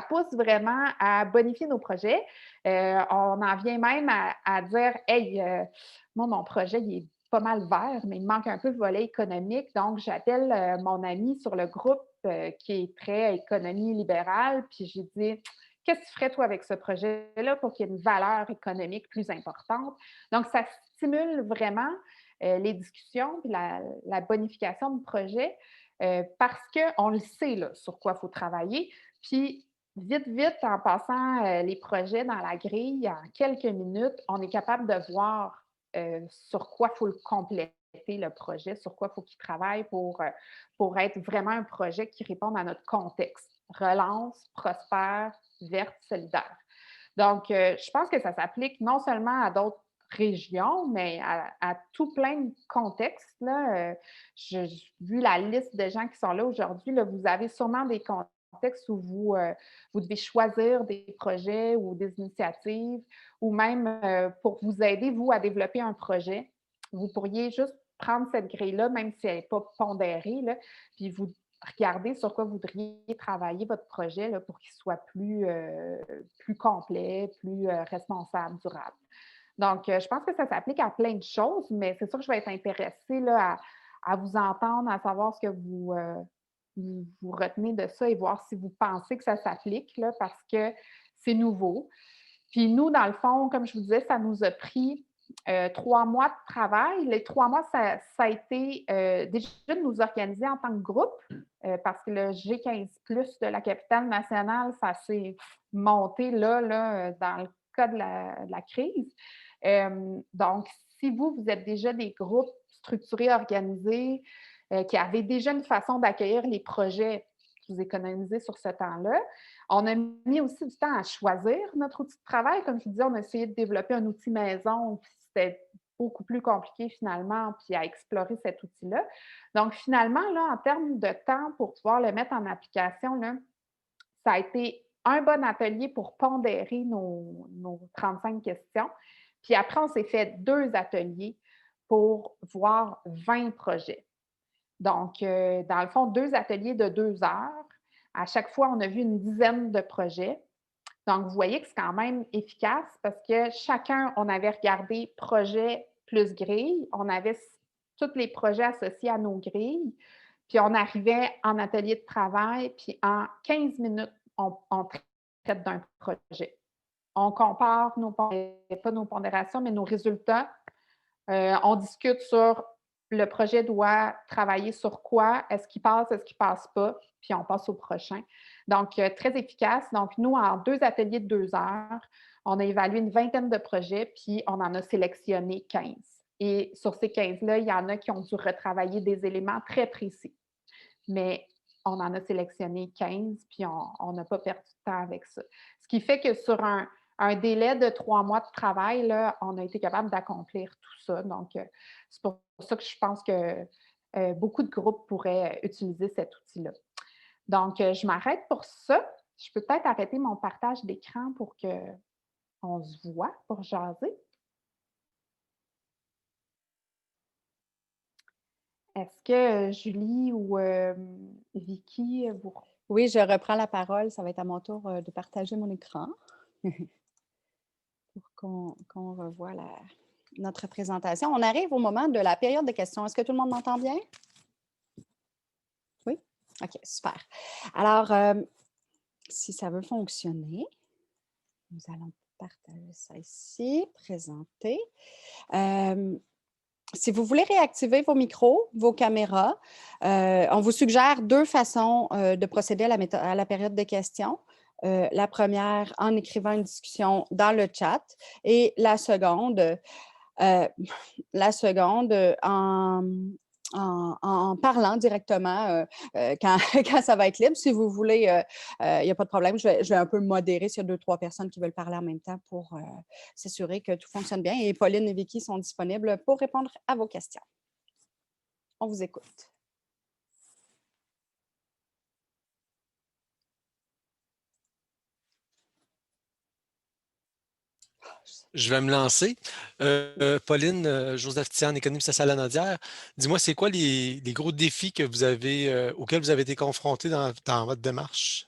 pousse vraiment à bonifier nos projets. On en vient même à dire « Hey, moi, mon projet, il est pas mal vert, mais il manque un peu le volet économique. Donc, j'appelle mon ami sur le groupe qui est très économie libérale, puis j'ai dit « Qu'est-ce que tu ferais, toi, avec ce projet-là pour qu'il y ait une valeur économique plus importante? » Donc, ça stimule vraiment les discussions et la bonification du projet parce qu'on le sait là, sur quoi il faut travailler. Puis, vite, vite, en passant les projets dans la grille, en quelques minutes, on est capable de voir sur quoi il faut le compléter, le projet, sur quoi il faut qu'il travaille pour être vraiment un projet qui réponde à notre contexte. Relance, prospère, verte, solidaire. Donc, je pense que ça s'applique non seulement à d'autres régions, mais à tout plein de contextes. Là. Vu la liste de gens qui sont là aujourd'hui, là, vous avez sûrement des contextes où vous devez choisir des projets ou des initiatives, ou même pour vous aider, vous, à développer un projet. Vous pourriez juste prendre cette grille-là, même si elle n'est pas pondérée, là, puis vous regardez sur quoi vous voudriez travailler votre projet là, pour qu'il soit plus complet, plus responsable, durable. Donc, je pense que ça s'applique à plein de choses, mais c'est sûr que je vais être intéressée là, à vous entendre, à savoir ce que vous retenez de ça et voir si vous pensez que ça s'applique, là, parce que c'est nouveau. Puis nous, dans le fond, comme je vous disais, ça nous a pris 3 mois de travail. Les 3 mois, ça a été déjà de nous organiser en tant que groupe, parce que le G15+ de la capitale nationale, ça s'est monté là, dans le cas de la crise. Donc, si vous êtes déjà des groupes structurés, organisés, qui avaient déjà une façon d'accueillir les projets, vous économisez sur ce temps-là. On a mis aussi du temps à choisir notre outil de travail. Comme je vous disais, on a essayé de développer un outil maison, puis c'était beaucoup plus compliqué finalement, puis à explorer cet outil-là. Donc, finalement, là, en termes de temps pour pouvoir le mettre en application, là, ça a été un bon atelier pour pondérer nos 35 questions. Puis après, on s'est fait 2 ateliers pour voir 20 projets. Donc, dans le fond, 2 ateliers de 2 heures. À chaque fois, on a vu une dizaine de projets. Donc, vous voyez que c'est quand même efficace parce que chacun, on avait regardé projet plus grille. On avait tous les projets associés à nos grilles. Puis, on arrivait en atelier de travail, puis en 15 minutes, on traite d'un projet. On compare pas nos pondérations, mais nos résultats. On discute sur le projet doit travailler sur quoi, est-ce qu'il passe, est-ce qu'il ne passe pas, puis on passe au prochain. Donc, très efficace. Donc, nous, en 2 ateliers de 2 heures, on a évalué une vingtaine de projets, puis on en a sélectionné 15. Et sur ces 15-là, il y en a qui ont dû retravailler des éléments très précis. Mais on en a sélectionné 15, puis on n'a pas perdu de temps avec ça. Ce qui fait que sur un délai de 3 mois de travail, là, on a été capable d'accomplir tout ça. Donc, c'est pour ça que je pense que beaucoup de groupes pourraient utiliser cet outil-là. Donc, je m'arrête pour ça. Je peux peut-être arrêter mon partage d'écran pour qu'on se voit, pour jaser. Est-ce que Julie ou Vicky, vous... Oui, je reprends la parole. Ça va être à mon tour de partager mon écran pour qu'on revoie notre présentation. On arrive au moment de la période de questions. Est-ce que tout le monde m'entend bien? Oui? OK, super. Alors, si ça veut fonctionner, nous allons partager ça ici, présenter. Si vous voulez réactiver vos micros, vos caméras, on vous suggère 2 façons de procéder à la période de questions. La première, en écrivant une discussion dans le chat, et la seconde en parlant directement quand ça va être libre. Si vous voulez, il n'y a pas de problème. Je vais un peu modérer s'il y a 2-3 personnes qui veulent parler en même temps pour s'assurer que tout fonctionne bien. Et Pauline et Vicky sont disponibles pour répondre à vos questions. On vous écoute. Je vais me lancer. Pauline, Joseph Tian, économie sociale à Nodière. Dis-moi, c'est quoi les gros défis que vous avez, auxquels vous avez été confrontés dans votre démarche?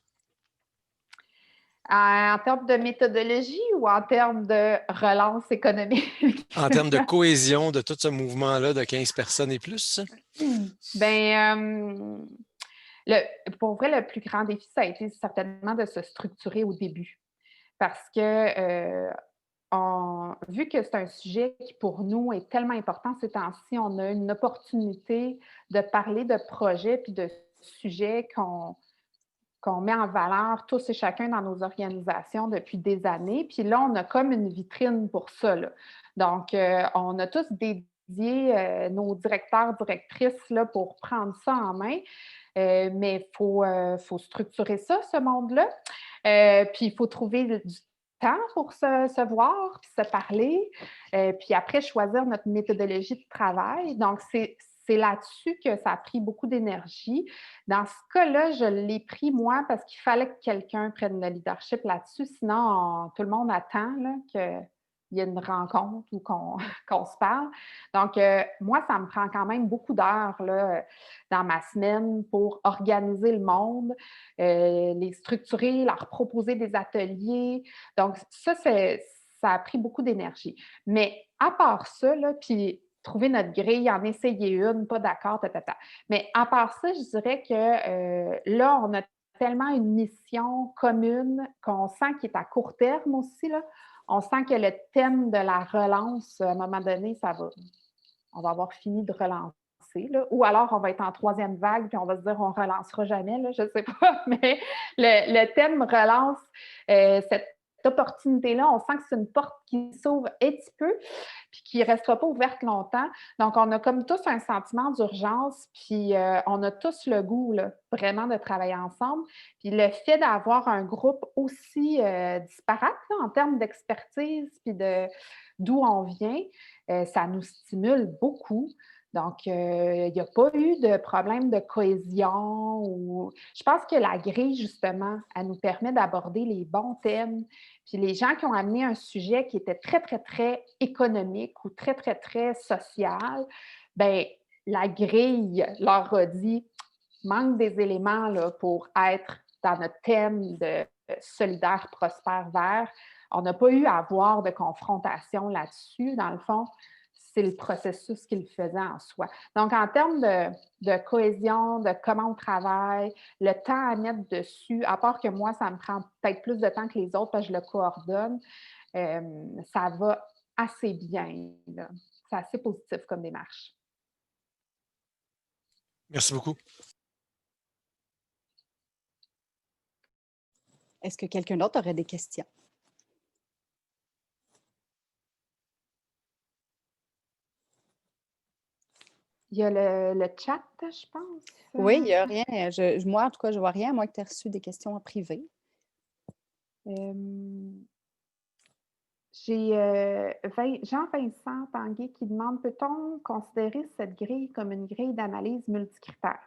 En termes de méthodologie ou en termes de relance économique? En termes de cohésion de tout ce mouvement-là de 15 personnes et plus? Bien, pour vrai, le plus grand défi, ça a été certainement de se structurer au début. Parce que vu que c'est un sujet qui, pour nous, est tellement important ces temps-ci, on a une opportunité de parler de projets puis de sujets qu'on met en valeur tous et chacun dans nos organisations depuis des années. Puis là, on a comme une vitrine pour ça, là. Donc, on a tous dédié nos directeurs, directrices là, pour prendre ça en main. Mais il faut structurer ça, ce monde-là. Puis il faut trouver du temps pour se voir, puis se parler, puis après choisir notre méthodologie de travail. Donc, c'est là-dessus que ça a pris beaucoup d'énergie. Dans ce cas-là, je l'ai pris moi parce qu'il fallait que quelqu'un prenne le leadership là-dessus. Sinon, tout le monde attend là, qu'il y ait une rencontre ou qu'on se parle. Donc, moi, ça me prend quand même beaucoup d'heures là, dans ma semaine pour organiser le monde, les structurer, leur proposer des ateliers. Donc, ça a pris beaucoup d'énergie. Mais à part ça, là, puis trouver notre grille, en essayer une, pas d'accord, Mais à part ça, je dirais que là, on a tellement une mission commune qu'on sent qu'il est à court terme aussi, là. On sent que le thème de la relance, à un moment donné, on va avoir fini de relancer. Là. Ou alors, on va être en 3e vague, puis on va se dire, on ne relancera jamais, là, je ne sais pas. Mais le thème relance, cette opportunité-là, on sent que c'est une porte qui s'ouvre un petit peu, puis qui ne restera pas ouverte longtemps. Donc, on a comme tous un sentiment d'urgence, puis on a tous le goût, là, vraiment, de travailler ensemble. Puis le fait d'avoir un groupe aussi disparate là, en termes d'expertise, puis d'où on vient, ça nous stimule beaucoup. Donc, il n'y a pas eu de problème de cohésion. Je pense que la grille, justement, elle nous permet d'aborder les bons thèmes. Puis les gens qui ont amené un sujet qui était très, très, très économique ou très, très, très social, bien, la grille leur a dit manque des éléments là, pour être dans notre thème de solidaire, prospère, vert. On n'a pas eu à avoir de confrontation là-dessus. Dans le fond, c'est le processus qu'il faisait en soi. Donc, en termes de cohésion, de comment on travaille, le temps à mettre dessus, à part que moi, ça me prend peut-être plus de temps que les autres parce que je le coordonne, ça va assez bien. C'est assez positif comme démarche. Merci beaucoup. Est-ce que quelqu'un d'autre aurait des questions? Il y a le chat, je pense. Oui, il n'y a rien. Moi, en tout cas, je ne vois rien, à moins que tu aies reçu des questions en privé. J'ai Jean-Vincent Tanguay qui demande, peut-on considérer cette grille comme une grille d'analyse multicritère?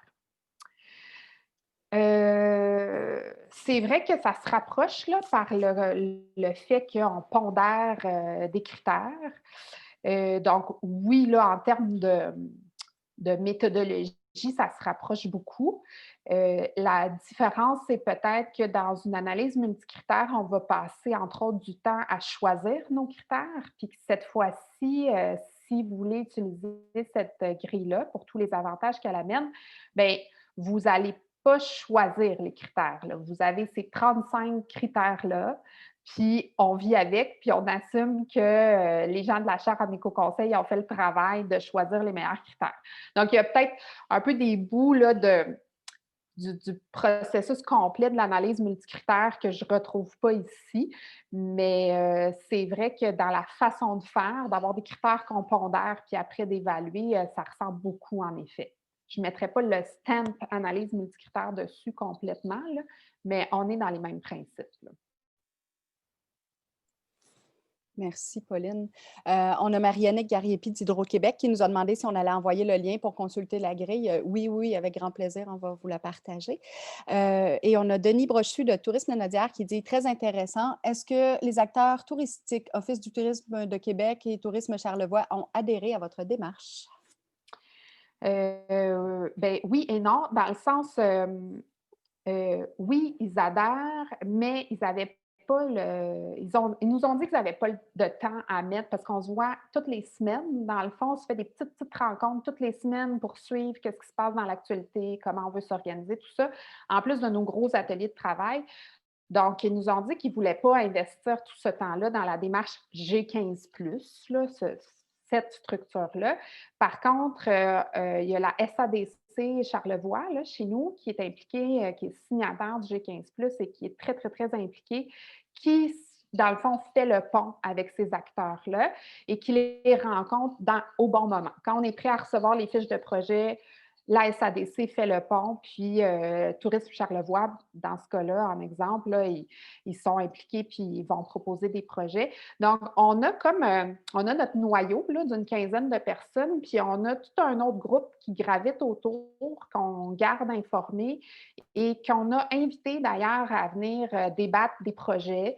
C'est vrai que ça se rapproche là, par le fait qu'on pondère des critères. Donc, oui, là, en termes de méthodologie, ça se rapproche beaucoup. La différence, c'est peut-être que dans une analyse multicritère, on va passer, entre autres, du temps à choisir nos critères, puis que cette fois-ci, si vous voulez utiliser cette grille-là pour tous les avantages qu'elle amène, bien, vous n'allez pas choisir les critères, là. Vous avez ces 35 critères-là, puis on vit avec, puis on assume que les gens de la chaire en éco-conseil ont fait le travail de choisir les meilleurs critères. Donc, il y a peut-être un peu des bouts là, du processus complet de l'analyse multicritère que je ne retrouve pas ici, mais c'est vrai que dans la façon de faire, d'avoir des critères qu'on pondère, puis après d'évaluer, ça ressemble beaucoup en effet. Je ne mettrais pas le stamp analyse multicritère dessus complètement, là, mais on est dans les mêmes principes, là. Merci, Pauline. On a Marianne Gariepi d'Hydro-Québec qui nous a demandé si on allait envoyer le lien pour consulter la grille. Oui, avec grand plaisir, on va vous la partager. Et on a Denis Brochu de Tourisme Lanaudière qui dit « Très intéressant. Est-ce que les acteurs touristiques, Office du tourisme de Québec et Tourisme Charlevoix ont adhéré à votre démarche? » Ben, oui et non, dans le sens, oui, ils adhèrent, mais ils avaient pas ils nous ont dit qu'ils n'avaient pas de temps à mettre parce qu'on se voit toutes les semaines. Dans le fond, on se fait des petites rencontres toutes les semaines pour suivre qu'est-ce qui se passe dans l'actualité, comment on veut s'organiser, tout ça, en plus de nos gros ateliers de travail. Donc, ils nous ont dit qu'ils ne voulaient pas investir tout ce temps-là dans la démarche G15+, là, cette structure-là. Par contre, il y a la SADC Charlevoix, là, chez nous, qui est impliquée, qui est signataire du G15+, et qui est très, très, très impliquée, qui, dans le fond, fait le pont avec ces acteurs-là et qui les rencontre au bon moment. Quand on est prêt à recevoir les fiches de projet, la SADC fait le pont, puis Tourisme Charlevoix, dans ce cas-là, en exemple, là, ils sont impliqués puis ils vont proposer des projets. Donc, on a notre noyau là, d'une quinzaine de personnes, puis on a tout un autre groupe qui gravite autour, qu'on garde informé et qu'on a invité d'ailleurs à venir débattre des projets,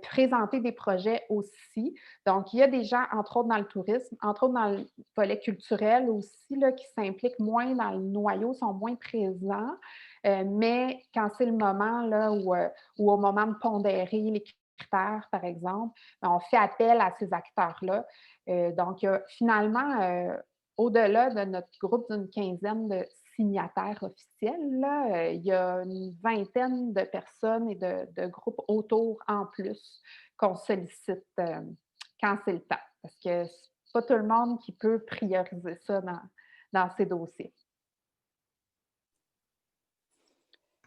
présenter des projets aussi. Donc, il y a des gens, entre autres dans le tourisme, entre autres dans le volet culturel aussi, là, qui s'impliquent moins dans le noyau, sont moins présents. Mais quand c'est le moment là, où au moment de pondérer les critères, par exemple, on fait appel à ces acteurs-là. Donc, finalement, au-delà de notre groupe d'une quinzaine de signataires officiels, là, il y a une vingtaine de personnes et de groupes autour en plus qu'on sollicite quand c'est le temps. Parce que c'est pas tout le monde qui peut prioriser ça dans ses dossiers.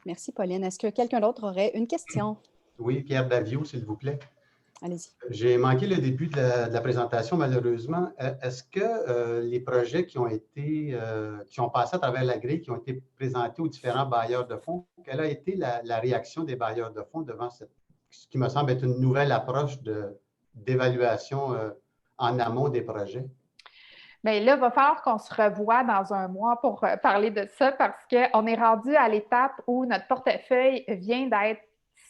Merci, Pauline. Est-ce que quelqu'un d'autre aurait une question? Oui, Pierre Davio, s'il vous plaît. Allez-y. J'ai manqué le début de la présentation, malheureusement. Est-ce que les projets qui ont passé à travers la grille, qui ont été présentés aux différents bailleurs de fonds, quelle a été la réaction des bailleurs de fonds devant ce qui me semble être une nouvelle approche d'évaluation en amont des projets? Bien, là, il va falloir qu'on se revoie dans un mois pour parler de ça parce qu'on est rendu à l'étape où notre portefeuille vient d'être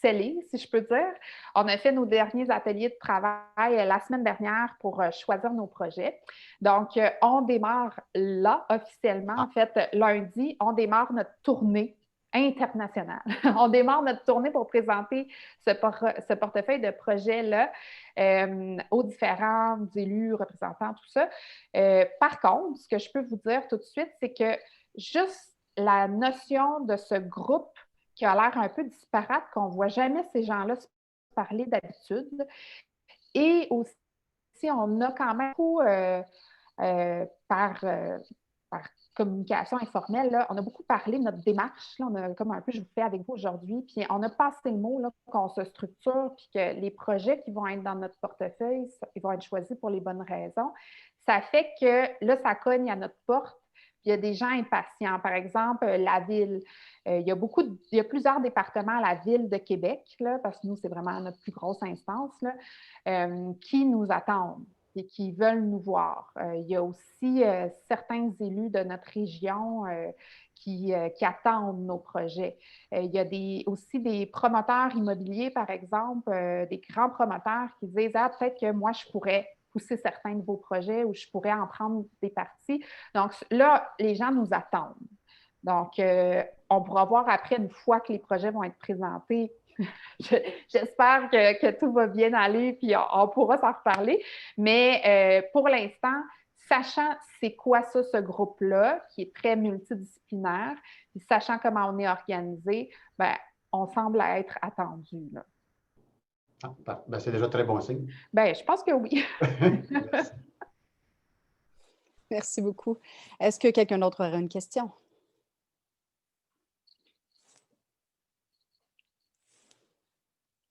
scellé, si je peux dire. On a fait nos derniers ateliers de travail la semaine dernière pour choisir nos projets. Donc, on démarre là, officiellement. En fait, lundi, on démarre notre tournée internationale. On démarre notre tournée pour présenter ce portefeuille de projets-là aux différents élus, représentants, tout ça. Par contre, ce que je peux vous dire tout de suite, c'est que juste la notion de ce groupe qui a l'air un peu disparate, qu'on ne voit jamais ces gens-là se parler d'habitude. Et aussi, on a quand même beaucoup, par communication informelle, là, on a beaucoup parlé de notre démarche. Là, on a comme un peu, je vous fais avec vous aujourd'hui, puis on a passé le mot là, qu'on se structure, puis que les projets qui vont être dans notre portefeuille, ils vont être choisis pour les bonnes raisons. Ça fait que là, ça cogne à notre porte. il y a des gens impatients. Par exemple, la ville. Il y a plusieurs départements à la Ville de Québec, là, parce que nous, c'est vraiment notre plus grosse instance, là, qui nous attendent et qui veulent nous voir. Il y a aussi certains élus de notre région qui attendent nos projets. Il y a aussi des promoteurs immobiliers, par exemple, des grands promoteurs qui disent « Ah, peut-être que moi, je pourrais pousser certains de vos projets ou je pourrais en prendre des parties. » Donc là, les gens nous attendent. Donc, on pourra voir après, une fois que les projets vont être présentés. J'espère que tout va bien aller, puis on pourra s'en reparler. Mais pour l'instant, sachant c'est quoi ça, ce groupe-là, qui est très multidisciplinaire, puis sachant comment on est organisé, ben, on semble être attendu. Là. Ben, c'est déjà très bon signe. Ben, je pense que oui. Merci. Merci beaucoup. Est-ce que quelqu'un d'autre aurait une question?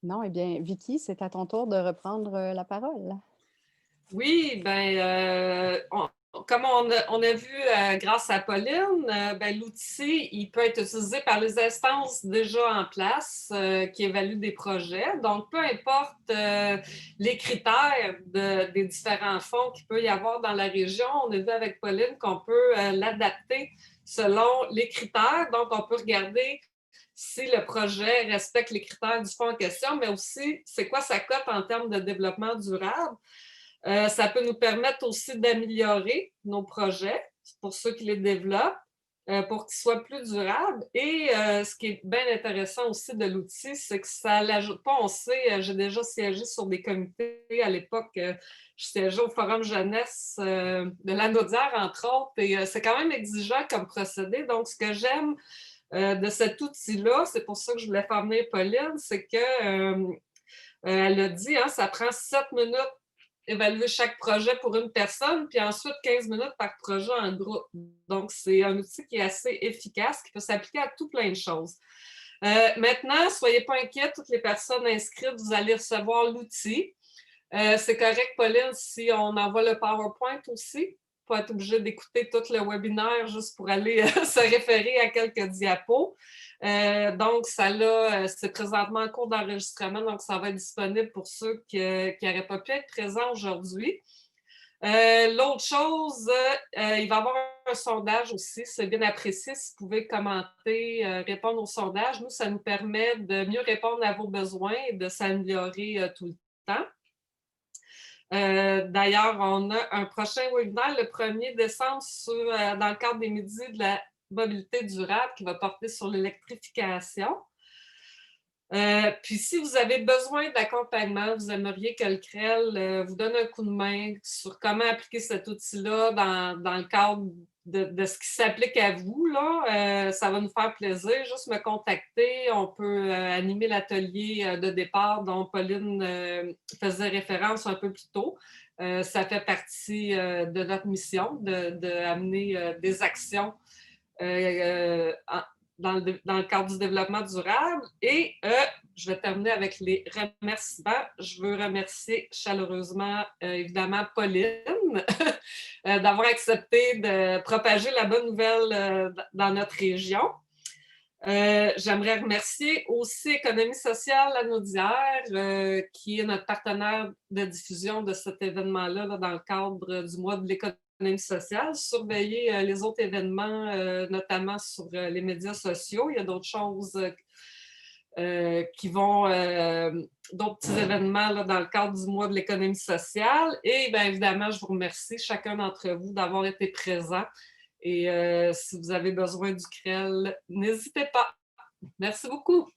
Non, eh bien, Vicky, c'est à ton tour de reprendre la parole. Oui, bien, comme on a vu grâce à Pauline, ben, l'outil, il peut être utilisé par les instances déjà en place qui évaluent des projets. Donc, peu importe les critères des différents fonds qu'il peut y avoir dans la région, on a vu avec Pauline qu'on peut l'adapter selon les critères. Donc, on peut regarder si le projet respecte les critères du fonds en question, mais aussi c'est quoi sa cote en termes de développement durable. Ça peut nous permettre aussi d'améliorer nos projets pour ceux qui les développent, pour qu'ils soient plus durables. Et ce qui est bien intéressant aussi de l'outil, c'est que ça ne l'ajoute pas. On sait, j'ai déjà siégé sur des comités à l'époque. Je siégeais au Forum jeunesse de la Naudière, entre autres, et c'est quand même exigeant comme procédé. Donc, ce que j'aime de cet outil-là, c'est pour ça que je voulais faire venir Pauline, c'est que elle a dit, hein, ça prend 7 minutes évaluer chaque projet pour une personne, puis ensuite 15 minutes par projet en groupe. Donc, c'est un outil qui est assez efficace, qui peut s'appliquer à tout plein de choses. Maintenant, soyez pas inquiets, toutes les personnes inscrites, vous allez recevoir l'outil. C'est correct, Pauline, si on envoie le PowerPoint aussi, pas être obligé d'écouter tout le webinaire juste pour aller se référer à quelques diapos. Donc, c'est présentement en cours d'enregistrement, donc ça va être disponible pour ceux qui n'auraient pas pu être présents aujourd'hui. L'autre chose, il va y avoir un sondage aussi, c'est bien apprécié si vous pouvez commenter, répondre au sondage. Nous, ça nous permet de mieux répondre à vos besoins et de s'améliorer tout le temps. D'ailleurs, on a un prochain webinaire le 1er décembre dans le cadre des midis de la mobilité durable qui va porter sur l'électrification. Puis si vous avez besoin d'accompagnement, vous aimeriez que le CREL vous donne un coup de main sur comment appliquer cet outil-là dans le cadre de ce qui s'applique à vous, là, ça va nous faire plaisir. Juste me contacter, on peut animer l'atelier de départ dont Pauline faisait référence un peu plus tôt. Ça fait partie de notre mission d'amener des actions dans le cadre du développement durable. Et je vais terminer avec les remerciements. Je veux remercier chaleureusement, évidemment, Pauline d'avoir accepté de propager la bonne nouvelle dans notre région. J'aimerais remercier aussi Économie sociale La Naudière, qui est notre partenaire de diffusion de cet événement-là dans le cadre du mois de l'économie sociale. Surveiller les autres événements, notamment sur les médias sociaux. Il y a d'autres choses qui vont, d'autres petits événements là, dans le cadre du mois de l'économie sociale. Et bien évidemment, je vous remercie chacun d'entre vous d'avoir été présent. Et si vous avez besoin du CREL, n'hésitez pas. Merci beaucoup.